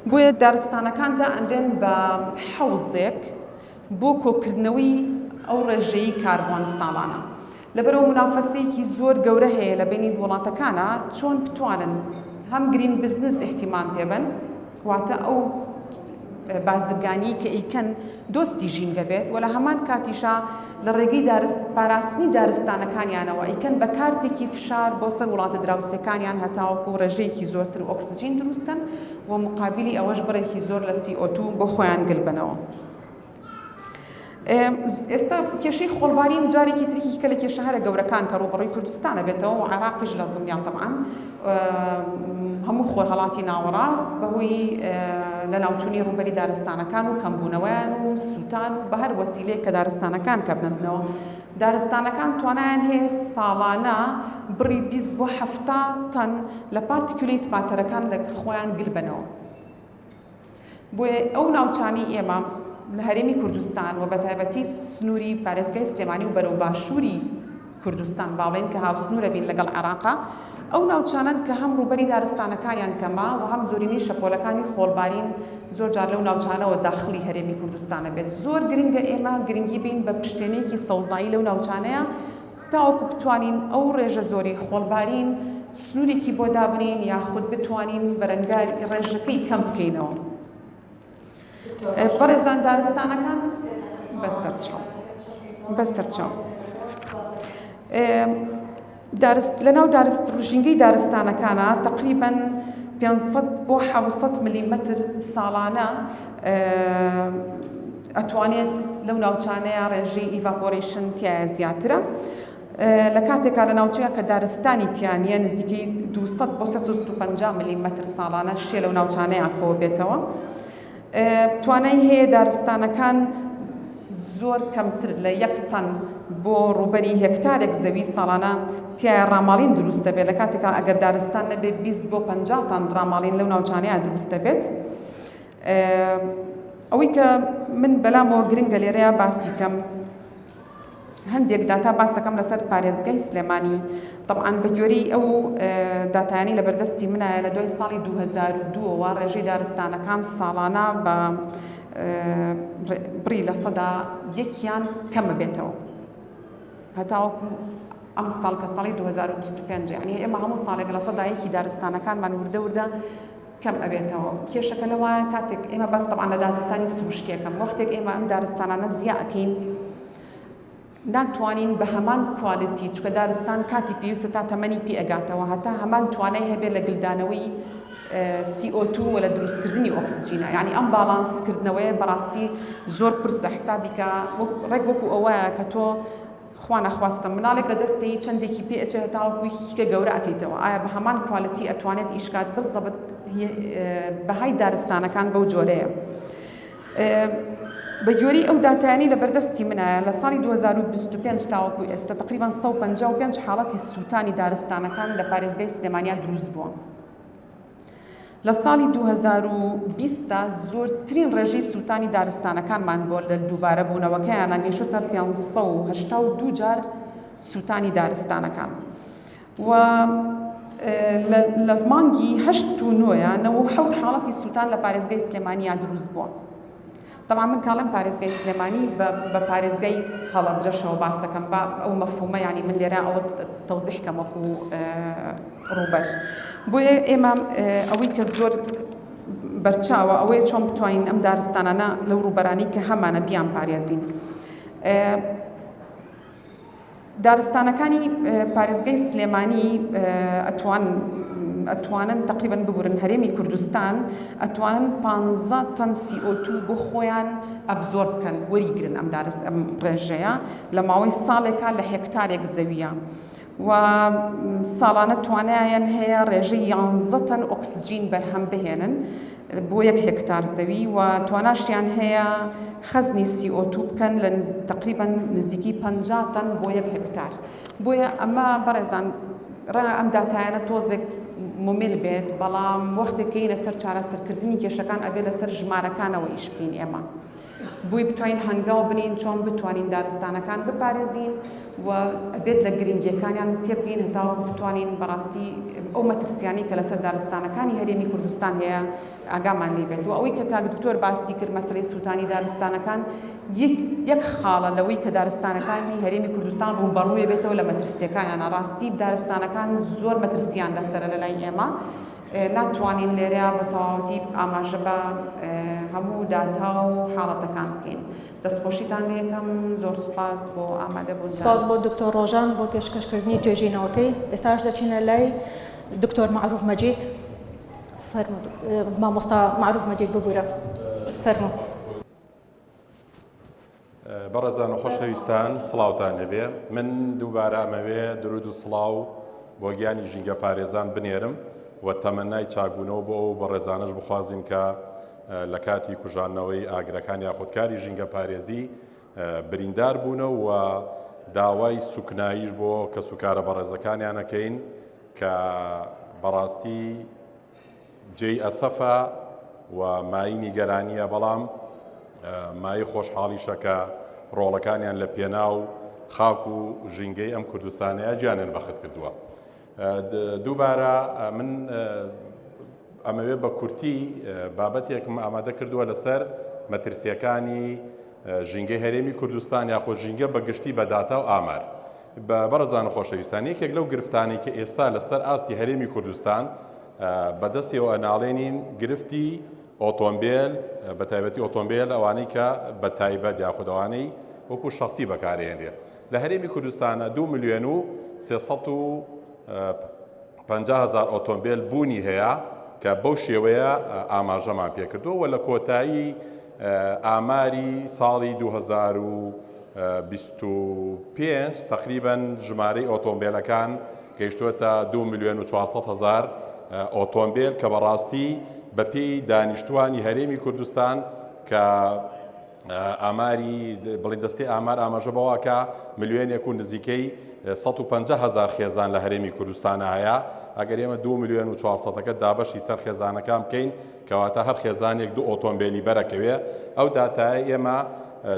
بۆیە دارستانەکاندا ئەندێن بە حەوزێک بۆ کۆکردنەوەی ئەو ڕێژەی کاربۆن ساڵانە. لەبەرەوە منافەسەیەکی زۆر گەورە هەیە لە بینی وڵاتەکانە چۆن بتوانن هەم گرین بزنس احتیمام پێبن، واتە ئەو بازرگانی کە ئیکەن دۆستی ژینگە بێت و لە هەمان کاتیشا لە ڕێگەی پاراستنی دارستانەکانیانەوە ئیکەن بە کارتێکی فشار بۆ سەر وڵاتە دراوسەکانیان هەتاوەکو ڕێژەیەکی زۆرتر و ئۆکسجین دروستکەن و مقابلی ئەوەش بڕێکی زۆر لە CO2 بۆ خۆیان گلبنەوە. ئێستا کێشەی خۆڵبارین جارێکی تریکی کە لە کێشەهەرە گەورەکان کە ڕوبەڕووی کوردستانە بێتەوە و عێراقیش لە زمیان طبعاً هەموو خۆرهەڵاتی ناوەڕاست بەهۆی لە ناوچوونی ڕوبەری دارستانەکان و کەمبوونەوەیان و سووتان بە هەر وەسیلەیەک کە دارستانەکان کە بنەبنەوە. دارستانەکان توانایان هەیە ساڵانە بڕی 20 بۆ 70 تەن لە پارتیکولیت ماتەرەکان لە خۆیان گربنەوە. بۆیە ئەو ناوچانی ئێمە لە هەرێمی کوردستان و بە تایبەتی سنووری پارێزگای سلێمانی و بەرەو باشووری کوردستان باڵێن کە هاوسنوورە بین لەگەڵ عێراقا ئەو ناوچانن کە هەم ڕوبەری دارستانەکانیان کەما و هەم زۆرینەی شەپۆلەکانی خۆڵبارین زۆر جار لەو ناوچانەوە داخلی هەرێمی کوردستانە بێت زۆر گرنگە ئێمە گرنگی بین بە پشتێنێکی سەوزایی لەو ناوچانەیە تاوەکو بتوانین ئەو ڕێژە زۆری خۆڵبارین سنوورێکی بۆ دابنین یاخود بتوانین بەرەنگار ڕێژەکەی کەم بکەینەوە. بەڕێزان دارستانەکان بەسەرچاو لەناو ڕژینگەی دارستانەکانە تقریباً 500 بۆ 700 میلیمەتر ساڵانە ئەتوانێت لەو ناوچانەیە ڕێژەی ئیڤاپۆرێشن تایە زیاترە لە کاتێکا لە ناوچەیە کە دارستانی تیانە نزیکەی 200 بۆ 350 میلیمەتر ساڵانە شێ لەو ناوچانەیە کۆ بێتەوە. توانای هەیە دارستانەکان زۆر کەمتر لە 1 تەن بۆ ڕوبەری هێکتارێک زەوی ساڵانە تایە ڕاماڵین دروستە بێت لە کاتێکا ئەگەر دارستان نەبێت 20 بۆ 50 تەن ڕاماڵین لەو ناوچانەیە دروستە بێت. ئەوەی کە من بەلامەوە گرنگە لێرەیە باسی کەم هەندێک داتا باسەکەم لەسەر پارێزگای سلێمانی طبعاً بەگوێرەی ئەو داتایانی لە بەردەستی منایە لە دوای ساڵی 2002ەوە ڕێژەی دارستانەکان ساڵانە بە بڕی لە سەدا یەکیان کەمە بێتەوە هەتاوەکو ئەم ساڵ کە ساڵی 2025 یعنی ئێمە هەموو ساڵێک لە سەدا یەکی دارستانەکانمان وردە کەم ئەبێتەوە. کێشەکە لەوایە کاتێک ئێمە بەس طبعاً لە دارستانی سروشتیەکەم وەختێک ئێمە ئەم دارستانانە زیاد ئەکەین ناتوانین بە هەمان کوالیتی چکە دارستان کاتی پێویستە تا تەمەنی پێ ئەگاتەوە هەتا هەمان توانای هەبێت لە گلدانەوەی CO2 و لە دروستکردنی ئۆکسجینە یعنی ئەم باڵانسکردنەوەیە بەڕاستی زۆر قورسە حسابی کە ڕێک وەکو ئەوەیە کە تۆ خوا نەخواستم مناڵێک لە دەستی چەندێکی پێ ئەچێت تاوەکوی هیچکە گەورە ئەکەیتەوە ئایا بە هەمان کوالیتی ئەتوانێت ئیشکات بزەبت بەهای دارستانەکان بەو جۆرەیە. بەگوێرەی ئەو داتایانی لە بەردەستی منایە لە ساڵی 2025 تاوەکو ئێستا تقریباً 155 حاڵەتی سووتانی دارستانەکان لە پارێزگای سلێمانیا دروست بووە. لە ساڵی 2020 دا زۆرترین ڕێژەی سووتانی دارستانەکانمان بۆ لە دووبارە بوونەوەکەیان ئەگەیشتە 582 جار سووتانی دارستانەکان و لە مانگی 8 و 9 97 حاڵەتی سووتان لە پارێزگای سلێمانیا دروست بووە. طبعا من کاڵم پارێزگای سلێمانی بە پارێزگای هەڵەبجەشەوە باسەکەم بە ئەو مەفهومە ینی من لێرە ئەوە تەوزیحکەم وەکو ڕوبەر بۆیە ئێمە ئەوەی کە زۆر بەرچاوە ئەوەیە چۆن بتوانین ئەم دارستانانە لەو ڕوبەرانی کە هەمانە بیان پارێزین. دارستانەکانی پارێزگای سلێمانی ئەتوانن تقریباً ببورن هەرێمی کوردستان ئەتوانن 15 تەن CO2 بۆ خۆیان ئەبزۆر بکەن وەریگرن ئەم ڕێژەیە لە ماوەی ساڵێکا لە هێکتارێک زەویە و ساڵانە توانایان هەیە ڕێژەی 11 تەن ئۆکسجین بەرهەم بهێنن بۆ 1 هێکتار زەوی و تواناشیان هەیە خەزنی CO2 بکەن لە تقریباً نزیکی 50 تەن بۆ 1 هێکتار. بۆیە ئەمە بەڕێزان ئەم داتایانە تۆزێک ممیل بێت بەڵام وەختێک کەینە سەر چارەسەرکردنی کێشەکان ئەبێت لەسەر ژمارەکانەوە ئیش بکەین ئێمە بووی بتوانین هەنگاو بنین چۆن بتوانین دارستانەکان بپارێزین و ئەبێت لە گرنگیەکانیان تێبگەین هەتاوە بتوانین بەڕاستی ئەو مەترسیانی کە لەسەر دارستانەکانی هەرێمی کوردستان هەیە ئاگامان لێ بێت و ئەوەی کە کاک دکتۆر باسی کرد مەسەلەی سووتانی دارستانەکان یەک خاڵە لەوەی کە دارستانەکانی هەرێمی کوردستان ڕووبەڕوویە بێتەوە لە مەترسیەکانیان ڕاستی دارستانەکان زۆر مەترسیان لەسەرە لە لای ئێمە ناتوانین لێرە بە تەواوەتی ئاماژە بە هەموو داتا و حاڵەتەکان بکەین. دەستخۆشیتان لێ یەکەم زۆر سوپاس بۆ ئامادەبوون. سپاس بۆ دکتۆر ڕۆژان بۆ پێشکەشکردنی توێژینەوەکەی. ئێستاش دەچینە لای دکتۆر معروف مەجید. مامۆستا معروف مەجید ببوورە. فەرموو. بەڕێزان و خۆشەویستان سڵاوتان لەبێ. من دووبارە ئەمەوێ درود و سڵاو بۆ گیانی ژینگە پارێزان بنێرم و تەمەنای چاکبوونەوە بۆ ئەو بەڕێزانش بخوازین کە لە کاتی کوژانەوەی ئاگرەکان یاخودکاری ژینگە پارێزی بریندار بوونەوە و داوای سوکناییش بۆ کە سوکارە بەڕێزەکانیانەکەین کە بەڕاستی جێی ئەسەفە و مای نیگەرانیە بەڵام مای خۆشحاڵیشە کە ڕۆڵەکانیان لە پێناو خاک و ژینگەی ئەم کوردستانەیە گیانیان بەخت کردووە. دووبارە من ئەمەوێ بە کورتی بابەتێکم ئامادە کردووە لەسەر مەترسیەکانی ژینگەی هەرێمی کوردستان یاخۆ ژینگە بەگشتی بە داتا و ئامار. بەڕێزان و خۆشەویستان، یەکێک لەو گرفتانی کە ئێستا لەسەر ئاستی هەرێمی کوردستان بەدەستیەوە ئەناڵێنین گرفتی ئۆتۆمبیل، بە تایبەتی ئۆتۆمبیل ئەوانەی کە بە تایبەت یاخود ئەوانەی وەکو شخصی بەکارهێنرێ. لە هەرێمی کوردستانە 2,350,000 ئۆتۆمبیل بوونی هەیە کە بەو شێوەیە ئاماژەمان پێکردووە و لە کۆتایی ئاماری ساڵی 2025 تقریباً ژمارەی ئۆتۆمبیلەکان گەیشتووەتە 2,400,000 ئۆتۆمبیل کە بەڕاستی بەپێی دانیشتوانی هەرێمی کوردستان کە ئاماری بڵین دەستی ئامار ئاماژە بەوەکە ملیۆنێک و نزیکەی 150,000 خێزان لە هەرێمی کوردستانە هەیە. ئەگەر ئێمە 2,400,000 دابەشی سەر خێزانەکان بکەین کەواتە هەر خێزانێک 2 ئۆتۆمبیلی بەرەکەوێ. ئەو داتایە ئێمە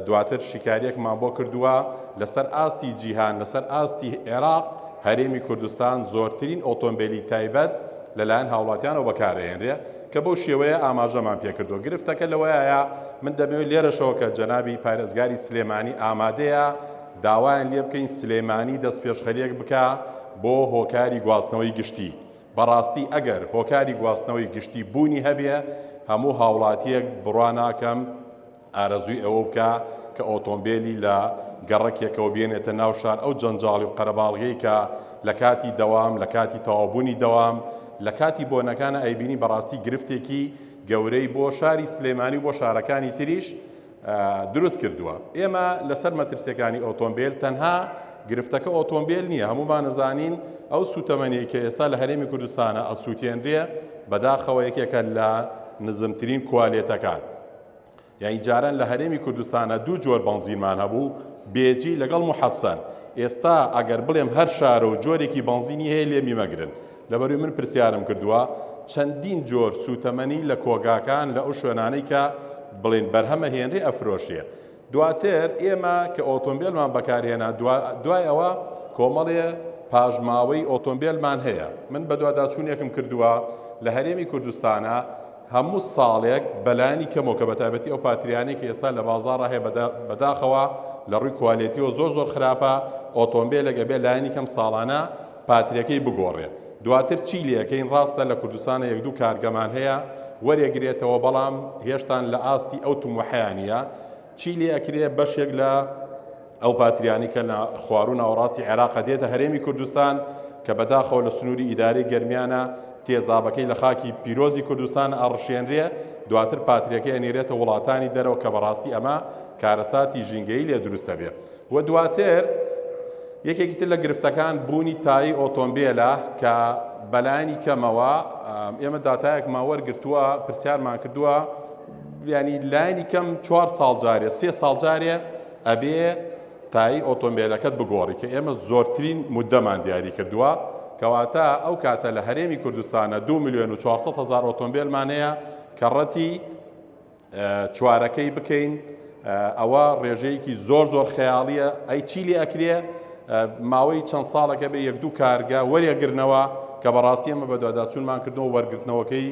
دواتر شیکاریەکمان بۆ کردووە لەسەر ئاستی جیهان، لەسەر ئاستی عێراق هەرێمی کوردستان زۆرترین ئۆتۆمبیلی تایبەت لەلایەن هاوڵاتیانەوە بەکارهێنرێ کە بەو شێوەیە ئاماژەمان پێکردووە. گرفتەکە لەوەیە من دەمەوێت لێرەشەوە کە جەنابی پارێزگاری سلێمانی ئامادەیە داوایان لێ بکەین سلێمانی دەست پێشخەریەک بکە بۆ هۆکاری گواستنەوەی گشتی. بەڕاستی ئەگەر هۆکاری گواستنەوەی گشتی بوونی هەبێ هەموو هاوڵاتیەک بڕواناکەم ئارەزووی ئەوە بکە کە ئۆتۆمبیلی لە گەڕەکێکەوە بێنێتە ناو شار ئەو جەنجاڵی و قەرەباڵغەی کە لە کاتی دەوام، لە کاتی تەواوبوونی دەوام، لە کاتی بۆنەکانە ئەیبینی بەڕاستی گرفتێکی گەورەی بۆ شاری سلێمانی و بۆ شارەکانی تریش دروست کردووە. ئێمە لەسەر مەترسیەکانی ئۆتۆمبیل تەنها گرفتەکە ئۆتۆمبیل نییە، هەمومان نەزانین ئەو سوتەمەنی کە ئێستا لە هەرێمی کوردستانە ئەسووتێنرێ بەداخەوە یەکێکە لە نزمترین کوالێتەکان. یعنی جاران لە هەرێمی کوردستانە 2 جۆر بەنزینمان هەبوو، بێجی لەگەڵ محەسەن. ئێستا ئەگەر بڵێم هەر شارە و جۆرێکی بەنزینی هەیە لێ میمەگرن. لەبەروی من پرسیارم کردووە چەندین جۆر سوتەمەنی لە کۆگاکان لە ئەو شوێنانەی کە بڵێن بەرهەمە هێنرێ ئەفرۆشیە. دواتر ئێمە کە ئۆتۆمبیلمان بەکارهێنا دوای ئەوە کۆمەڵێ پاژماوەی ئۆتۆمبیلمان هەیە. من بە دوواداچوونێکم کردووە لە هەرێمی کوردستانە هەموو ساڵێک بەلایانی کەمەوە کە بەتایبەتی ئەو پاتریانەی کە ئێستا لە بازاڕە هەیە بەداخەوە لە ڕووی کوالێتیەوە زۆر خراپە ئۆتۆمبیلێک ئەبێ لایانی کەم ساڵانە پاتریەکەی بگۆڕێ. دواتر چی لەکەین ڕاستە لە کوردستانە 1-2 کارگەمان هەیە وەرێگرێتەوە بەڵام هێشتان لە ئاستی ئەو تومحیانە چی لێ ئەکرێ بەشێک لە ئەو پاتریانی کە لە خواروون ناوەڕاستی عێراق دێتە هەرێمی کوردستان کە بەداخەوە لە سنووری ئیدارەی گەرمیانە تێزابەکەی لە خاکی پیرۆزی کوردستان ئەڕشێنرێ، دواتر پاتریەکەی ئەنێرێتە وڵاتانی دەرەوە کە بەڕاستی ئەمە کارەساتی ژینگەی لێ دروستە بێ. و دواتر یەکێکی تر لە گرفتەکان بوونی تایی ئۆتۆمبیلە کە بەلایانی کەمەوە ئێمە داتایەکمان وەرگرتووە پرسیارمان کردووە ینی لایانی کەم 4 ساڵ جارێ 3 ساڵ جارێ ئەبێ تایی ئۆتۆمبیلەکەت بگۆڕی کە ئێمە زۆرترین مودەمان دیاری کردووە کەواتە ئەو کاتە لە هەرێمی کوردستانە 2,400,000 ئۆتۆمبیلمان هەیە کە ڕەتی چوارەکەی بکەین ئەوە ڕێژەیەکی زۆر خەیاڵیە. ئەی چی لێ ئەکرێ ماوەی چەند ساڵەکە بێ 1-2 کارگە وەرێگرنەوە کە بەڕاستی ئەمە بە دوواداچوونمان کردنەوە وەرگرتنەوەکەی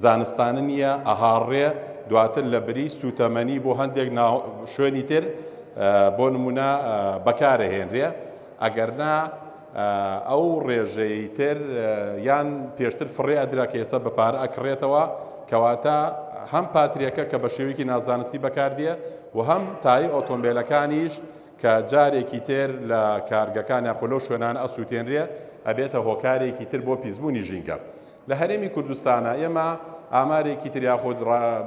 زانستانە نییە ئەهاڕێ دواتر لە بری سوتەمەنی بۆ هەندێک شوێنی تر بۆ نمونە بەکارەهێنرێ ئەگەرنا ئەو ڕێژەی تر یان پێشتر فڕێ ئەدرا کە ئێستا بەپارە ئەکڕێتەوە کەواتە هەم پاتریەکە کە بە شێوەیەکی نازانستی بەکاردێ و هەم تایی ئۆتۆمبیلەکانیش کە جارێکی تر لە کارگەکان یاخۆ شوێنان ئەسووتێنرێ ئەبێتە هۆکارێکی تر بۆ پیسبوونی ژینگە. لە هەرێمی کوردستانە ئێمە ئامارێکی تر یاخۆ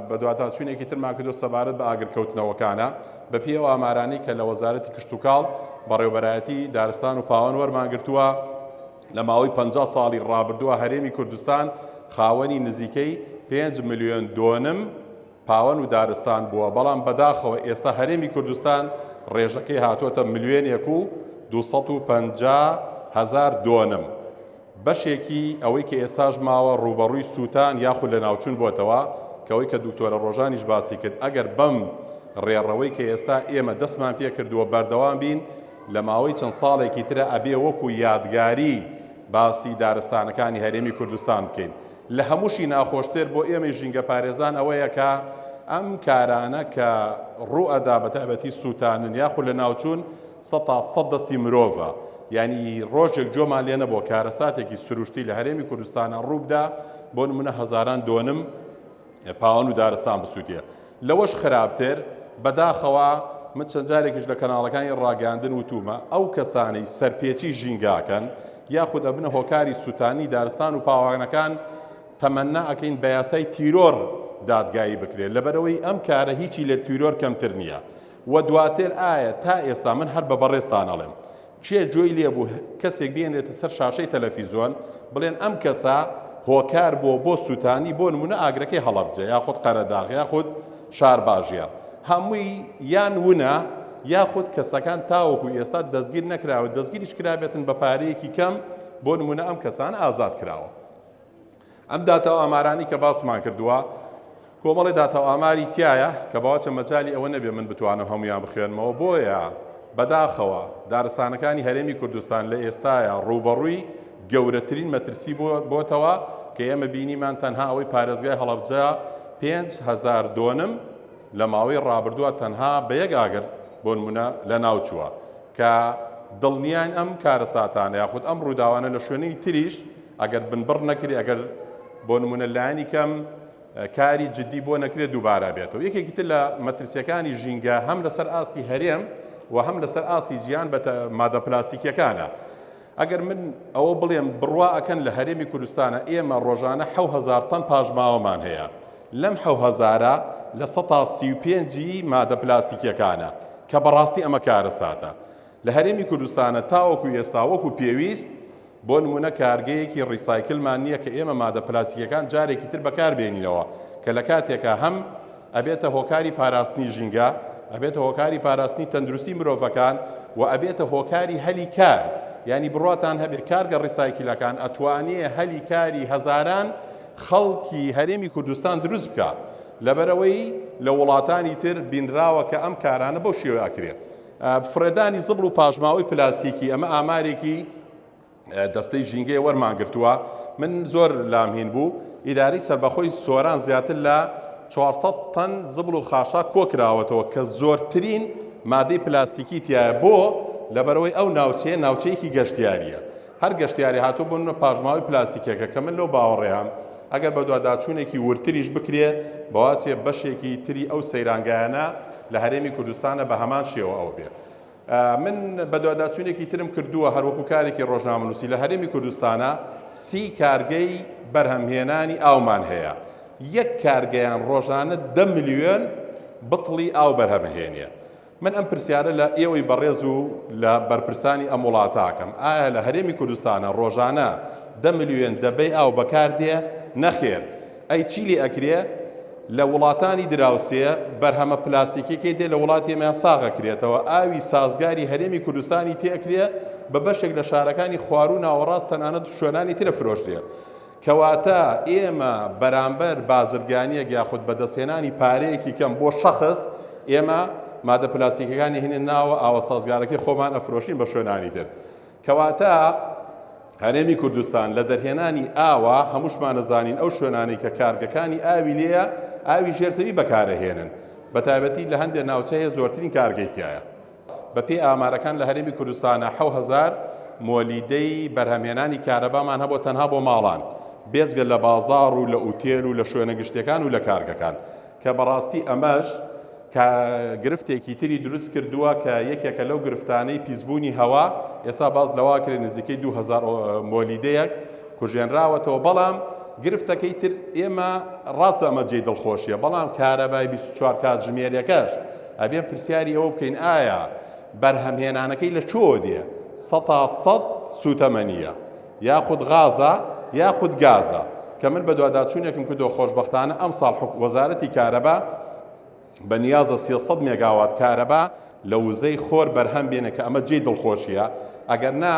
بە دواتاچوونێکی ترمان کردو سەبارەت بە ئاگرکەوتنەوەکانە بە پێی ئەو ئامارانەی کە لە وەزارەتی کشتوکاڵ بەڕێوەبەرایەتی دارستان و پاوان وەرمان گرتووە لە ماوەی 50 ساڵی ڕابردووە هەرێمی کوردستان خاوەنی نزیکەی 5 ملیۆن دۆنم پاوان و دارستان بووە، بەڵام بەداخەوە ئێستا هەرێمی کوردستان ڕێژەکەی هاتووەتە 1,250,000 دۆنم. بەشێکی ئەوەی کە ئێستاش ماوە ڕوبەڕووی سووتان یاخود لە ناوچوون بۆتەوە کەوەی کە دکتۆرە ڕۆژانیش باسی کرد ئەگەر بەم ڕێڕەوەی کە ئێستا ئێمە دەستمان پێ کردووە بەردەوام بین لە ماوەی چەند ساڵێکی ترە ئەبێ وەکو یادگاری باسی دارستانەکانی هەرێمی کوردستان بکەین. لە هەمووشی ناخۆشتر بۆ ئێمە ژینگە پارێزان ئەوەیە کە ئەم کارانە کە ڕوئەدا بە تایبەتی سووتانن یاخود لە ناوچوون 100 دەستی مرۆڤە، یعنی ڕۆژێک جۆمان لێ نەبووە کارەساتێکی سروشتی لە هەرێمی کوردستانە ڕووبدا بۆ نمونە هەزاران دۆنم پاوان و دارستان بسووتێ. لەوەش خراپتر بەداخەوە من چەند جارێکیش لە کەناڵەکانی ڕاگەاندن وتومە ئەو کەسانەی سەرپێچی ژینگاکەن یاخود ئەبنە هۆکاری سووتانی دارستان و پاوانەکان تەمەنا ئەکەین بە یاسای تیرۆر دادگایی بکرێت لەبەرەوەی ئەم کارە هیچی لە تیرۆر کەمتر نییە. و دواتر ئایا تا ئێستا من هەر بە بەڕێستان ئەڵێم چێ جۆی لێبوو کەسێک بێنێتە سەر شاشەی تەلەڤیزۆن بڵێن ئەم کەسە هۆکار بۆ سووتانی بۆ نمونە ئاگرەکەی هەڵەبجە یاخود قەرەداغ یاخود شارباژێر هەمووی یان ونە یاخود کەسەکان تاوەکو ئێستا دەستگیر نەکراوە دەستگیریش کرابێتن بە پارەیەکی کەم بۆ نمونە ئەم کەسان ئازاد کراوە. ئەم داتاو ئامارانی کە باسمان کردووە کۆمەڵی داتاو ئاماری تایە کە باوەچە مەجای ئەوە نەبێ من بتوانم هەمویان بخوێنمەوە بۆیە بەداخەوە دارستانەکانی هەرێمی کوردستان لە ئێستاە ڕوبەڕووی گەورەترین مەترسی بۆتەوە کە ئێمە بینیمان تەنها ئەوەی پارێزگای هەڵەبجە 5,000 دۆنم لە ماوەی ڕابردووە تەنها بە یەک ئاگر بۆ نمونە لە ناوچووە کە دڵنیان ئەم کارەساتانە یاخود ئەم ڕووداوانە لە شوێنەی تریش ئەگەر بنبڕ نەکری ئەگەر بۆ نمونە لایانی کەم کاری جدی بۆ نەکرێت دووبارە بێتەوە. یەکێکی تر لە مەترسیەکانی ژینگە هەم لەسەر ئاستی هەرێم و هەم لەسەر ئاستی جیان بە مادە پلاستیکیەکانە. ئەگەر من ئەوە بڵێم بڕوا ئەکەن لە هەرێمی کوردستانە ئێمە ڕۆژانە 7,000 تەن پاژماوەمان هەیە لەم 7,000 لە 135 مادە پلاستیکیەکانە کە بەڕاستی ئەمە کارەساتە. لە هەرێمی کوردستانە تاوەکو ئێستا وەکو پێویست بۆ نمونە کارگەیەکی ڕیسایکلمان نییە کە ئێمە مادە پلاستیکیەکان جارێکی تر بەکاربێنینەوە کە لە کاتێکە هەم ئەبێتە هۆکاری پاراستنی ژینگە ئەبێتە هۆکاری پاراستنی تەندروستی مرۆڤەکان و ئەبێتە هۆکاری هەلی کار ینی بڕاتان هەبێ کارگە ڕیسایکلەکان ئەتوانێ هەلی کاری هەزاران خەڵکی هەرێمی کوردستان دروست بکە لەبەرەوەی لە وڵاتانی تر بینراوە کە ئەم کارانە بەو شێوە ئەکرێت. فرێدانی زبڵ و پاژماوەی پلاستیکی ئەمە ئامارێکی دەستەی ژینگەی وەرمانگرتووە من زۆر لامهین بوو ئیداری سەربەخۆی سۆران زیاتر لە 400 تەن زبڵ و خاشا کۆکراوەتەوە کە زۆرترین مادەی پلاستیکی تایە بۆ لەبەرەوەی ئەو ناوچەیەکی گەشتیاریە هەر گەشتیاری هاتوو بوون پاژماوەی پلاستیکەکە کە من لەو باوەڕێیان ئەگەر بە دوواداچوونێکی ورتریش بکرێ بەواسێ بەشێکی تری ئەو سەیرانگایانە لە هەرێمی کوردستانە بە هەمان شێوە ئەو بێ. من بە دوواداچوونێکی ترم کردووە هەروەکو کارێکی ڕۆژنامەنووسی لە هەرێمی کوردستانە 30 کارگەی بەرهەمهێنانی ئاومان هەیە یەک کارگەیان ڕۆژانە 10 ملیۆن بتڵی ئاو بەرهەمهێنێ. من ئەم پرسیارە لە ئێوەی بەڕێز و لە بەرپرسانی ئەم وڵاتاکەم ئایا لە هەرێمی کوردستانە ڕۆژانە 10 ملیۆن دەبەی ئاو بەکاردێ نەخێر ئەی چی لێ ئەکرێ لە وڵاتانی دراوسێ بەرهەمە پلاستیکێکی دێ لە وڵاتیمە ساغەکرێتەوە ئاوی سازگاری هەرێمی کوردستانی تێکرێ بە بەشێک لە شارەکانی خوارو ناوەڕاست تەنانەت شوێنانی ترە فرۆشتێ کەواتە ئێمە بەرامبەر بازرگانیەک یاخود بەدەستهێنانی پارەیەکی کەم بۆ شەخص ئێمە مادە پلاستیکەکانی هێنن ناوە ئاوە سازگارەکەی خۆمان ئەفرۆشین بە شوێنانی تر کەواتە هەرێمی کوردستان لە دەرهێنانی ئاوە هەمووشمان نەزانین ئەو شوێنانی کە کارگەکانی ئاوی لێیە ئاوی ژێرزەوی بەکارەهێنن بە تایبەتی لە هەندێک ناوچەیە زۆرترین کارگەیتیایە. بەپێی ئامارەکان لە هەرێمی کوردستانە 7,000 مۆلیدەی بەرهەمهێنانی کارەبامان هەبوو تەنها بۆ ماڵان بێجگە لە بازاڕ و لە ئوتێل و لە شوێنە گشتەکان و لە کارگەکان کە بەڕاستی ئەمەش کە گرفتێکی تری دروست کردووە کە یەکێکە لەو گرفتانەی پیسبوونی هەوا ئێستا باز لەوا کرێ نزیکەی 2000 مۆلیدەیەک کوژێنراوەتەوە بەڵام گرفتەکەی تر ئێمە ڕاستە ئەمە جێی دڵخۆشیە بەڵام کارەبای 24 کات ژمێرەکەش ئەبێ پرسیاری ئەوە بکەین ئایا بەرهەمهێنانەکەی لە چۆ دێ 100 سوتەمەنیە یاخود غازە یاخود گازە کە من بە دوواداچوونێکم کردو خۆشبەختانە ئەم ساڵ وەزارەتی کارەبا بە نیازە 300 مێگاوات کارەبا لە وزەی خۆر بەرهەم بێنە کە ئەمە جێی دڵخۆشیە ئەگەر نا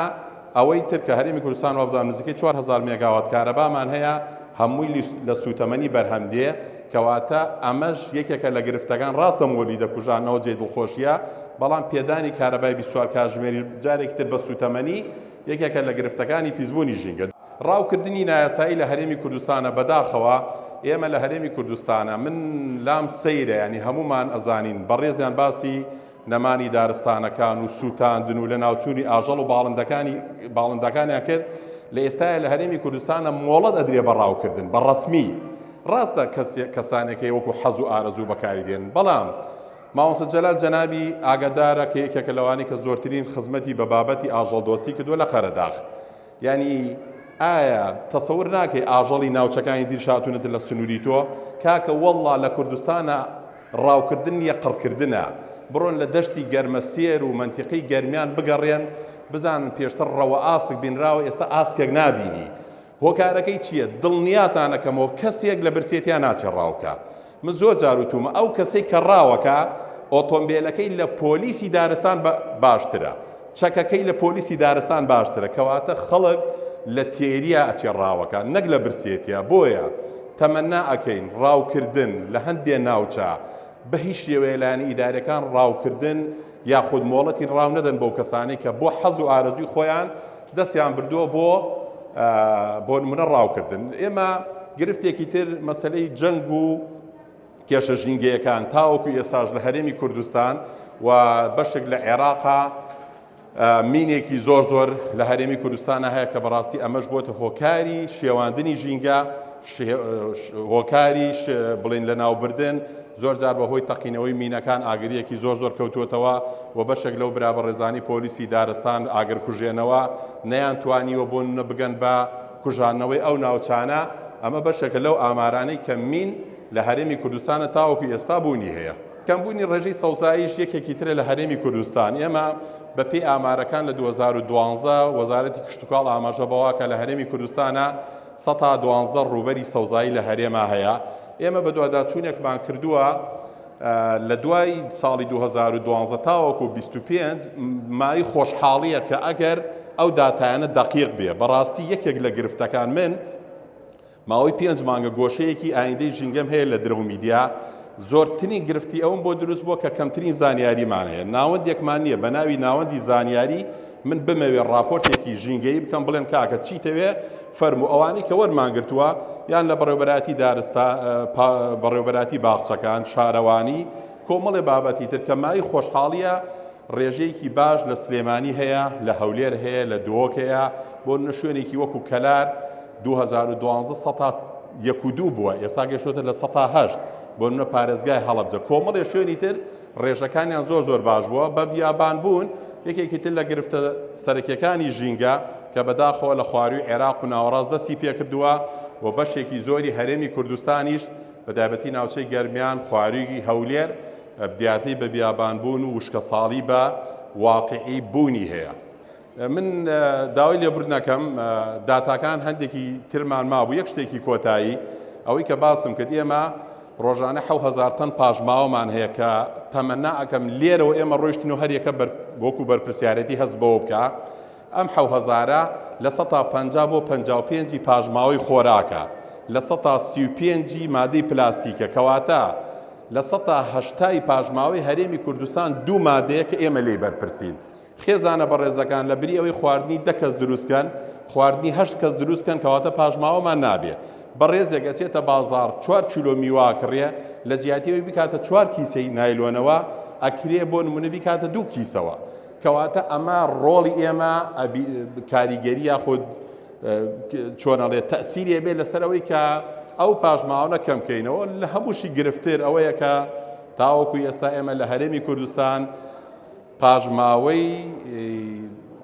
ئەوەی تر کە هەرێمی کوردستان وابزان نزیکەی 4,000 مێگاوات کارەبامان هەیە هەمووی لە سوتەمەنی بەرهەم دێ کەواتە ئەمەش یەکێکە لە گرفتەکان ڕاستە مۆلی دەکوژانەوە جێ دڵخۆشیە بەڵام پێدانی کارەبای 24 کاتژمێری جارێکی تر بە سوتەمەنی یەکێکە لە گرفتەکانی پیسبوونی ژینگە. ڕاوکردنی نایاسایی لە هەرێمی کوردستانە بەداخەوە ئێمە لە هەرێمی کوردستانە من لام سەیرە ینی هەمومان ئەزانین بەڕێزیان باسی نەمانی دارستانەکان و سووتاندن و لە ناوچوونی ئاژەڵ و باڵندەکانیان کرد لە ئێستاە لە هەرێمی کوردستانە مۆڵەت ئەدرێ بە ڕاوکردن بە ڕەسمی ڕاستە کەسانێکی وەکو حەز و ئارەزوو بەکاری دێن بەڵام مامۆستا جەلال جەنابی ئاگادارە کە یەکێکە لەوانی کە زۆرترین خزمەتی بە بابەتی ئاژەڵ دۆستی کردووە لە خەرەداغ ینی ئایا تەسەور ناکەی ئاژەڵی ناوچەکانی دیرشاتونەت لە سنووری تۆ کاکە وەڵڵا لە کوردستانە ڕاوکردن یە قڕکردنە بڕۆن لە دەشتی گەرمەسێر و منتیقی گەرمیان بگەڕێن بزانن پێشتر ڕەوە ئاسک بینراوە ئێستا ئاسکێک نابینی هۆکارەکەی چییە دڵنیاتانەکەمەوە کەسێک لە برسێتیان ناچێ ڕاوکە من زۆر جاروتومە ئەو کەسەی کە ڕاوەکە ئۆتۆمبیلەکەی لە پۆلیسی دارستان باشترە چەکەکەی لە پۆلیسی دارستان باشترە کەواتە خەڵک لە تێریە ئەچێ ڕاوەکە نەک لە برسێتیە بۆیە تەمەنا ئەکەین ڕاوکردن لە هەندێ ناوچە بە هیچ شێوەیەلانی ئیدارەکان ڕاوکردن یاخود مۆڵەتی ڕاو نەدەن بۆ کەسانی کە بۆ حەز و ئارەزوی خۆیان دەستیان بردووە بۆ نمونە ڕاوکردن. ئێمە گرفتێکی تر مەسەلەی جەنگ و کێشە ژینگەیەکان تاوەکو ئێساژ لە هەرێمی کوردستان و بەشێک لە عێراقا مینێکی زۆر لە هەرێمی کوردستانە هەیە کە بەڕاستی ئەمەش بۆتە هۆکاری شێواندنی ژینگە هۆکاری بڵین لە ناوبردن زۆر جار بەهۆی تەقینەوەی مینەکان ئاگریەکی زۆر کەوتوتەوە و بەشێک لەو برابەڕێزانی پۆلیسی دارستان ئاگر کوژێنەوە نەیان توانیوە بۆ بگەن بە کوژانەوەی ئەو ناوچانە ئەمە بەشێکە لەو ئامارانەی کە مین لە هەرێمی کوردستانە تاوەکو ئێستا بوونی هەیە. کەمبوونی ڕێژەی سەوزاییش یەکێکی ترە لە هەرێمی کوردستان. ئێمە بەپێی ئامارەکان لە 2012 وەزارەتی کشتتوکاڵ ئاماژە بەواکە لە هەرێمی کوردستانە 112 ڕووبەری سەوزایی لە هەرێما هەیە. ئێمە بە دوواداچوونێکمان کردووە لە دوای ساڵی 2012 تاوەکو 25 مای خۆشحاڵیە کە ئەگەر ئەو داتایانە دەقیق بێ. بەڕاستی یەکێک لە گرفتەکان من ماوەی 5 مانگە گۆشەیەکی ئایندەی ژینگەم هەیە لە درۆ میدیا زۆرترین گرفتی ئەوم بۆ دروست بووە کە کەمترین زانیاریمان هەیە ناوەندێکمان نییە بە ناوی ناوەندی زانیاری من بمەوێ راپۆرتێکی ژینگەی بکەم بڵێن کاکە چیتەوێ فەرموو ئەوانەی کە وەرمانگرتووە یان لە بەڕێوەبەراتی دارستان بەڕێوەبەراتی باخچەکان شارەوانی کۆمەڵێ بابەتی تر کە مای خۆشحاڵیە ڕێژەیەکی باش لە سلێمانی هەیە لە هەولێر هەیە لە دۆک هەیە بۆ شوێنێکی وەکو کەلار 2012 سەتا 1.2 بووە ئێستا گەشتوتە لە 108 بۆ منە پارێزگای هەڵەبجە کۆمەڵێ شوێنی تر ڕێژەکانیان زۆر باش بووە بە بیابان بوون یەکێکی تر لە گرفتە سەرەکیەکانی ژینگە کە بەداخەوە لە خواروی عێراق و ناوەڕاست دەستی پێکردووە و بەشێکی زۆری هەرێمی کوردستانیش بەتایبەتی ناوچەی گەرمیان خواروی هەولێر دیارتی بە بیابان بوون و وشکە ساڵی بە واقعی بوونی هەیە. من داوای لێبوور نەکەم داتاکان هەندێکی ترمان مابوو یەک شتێکی کۆتایی ئەوەی کە باسم کرد ئێمە ڕۆژانە 7,000 تەن پاژماوەمان هەیە کە تەمەنا ئەکەم لێرەوە ئێمە ڕۆیشتن و هەریەکە وەکو بەرپرسیارەتی هەست بەوە بکە ئەم 7,000 لە 150 بۆ 55 پاژماوەی خۆراکە لە 135 مادەی پلاستیکە کەواتە لە 180 پاژماوەی هەرێمی کوردستان دوو مادەیە کە ئێمە لێی بەرپرسین. خێزانە بەڕێزەکان لە بری ئەوەی خواردنی 10 کەس دروستکەن خواردنی 8 کەس دروستکەن کەواتە پاژماوەمان نابێ. بەڕێزێک ئەچێتە بازار 4 کیلۆ میوا کڕێ لە جیاتیەوەی بکاتە 4 کیسەی نایلۆنەوە ئەکرێ بۆ نمونە بیکاتە 2 کیسەوە کەواتە ئەمە ڕۆڵی ئێمە کاریگەری یاخود چۆنەڵێ تەسیرێ بێ لەسەرەوەی کە ئەو پاژماوە کەمکەینەوە لە هەمووشی گرفتر ئەوەیە کە تاوەکو ئێستا ئێمە لە هەرێمی کوردستان پاژماوەی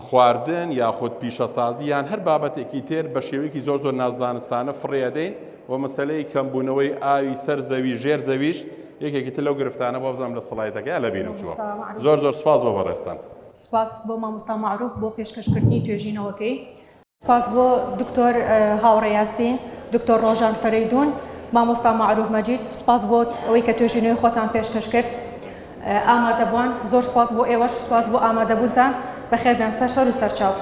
خواردن یاخود پیشەسازی یان هەر بابەتێکی تر بە شێوەیەکی زۆر نازدانستانە فڕێدەین و مەسەلەی کەمبوونەوەی ئاوی سەر زەوی ژێر زەویش یەکێکی تر لەو گرفتانە بۆ بزانم لە سڵایەتەکە لە بینم چووە. زۆر سپاس بۆ بەڕێستان. سپاس بۆ مامۆستا معروف بۆ پێشکەشکردنی توێژینەوەکەی. سپاس بۆ دکتۆر هاوڕێ یاسین دکتۆر ڕۆژان فەرەیدون مامۆستا معروف مەجید سپاس بۆ ئەوەی کە توێژینەوەی خۆتان پێشکەش کرد ئامادەبوون زۆر سپاس بۆ ئێوەش سپاس بۆ ئامادەبوونتان بەخێر بێن سەر و سەرچاو.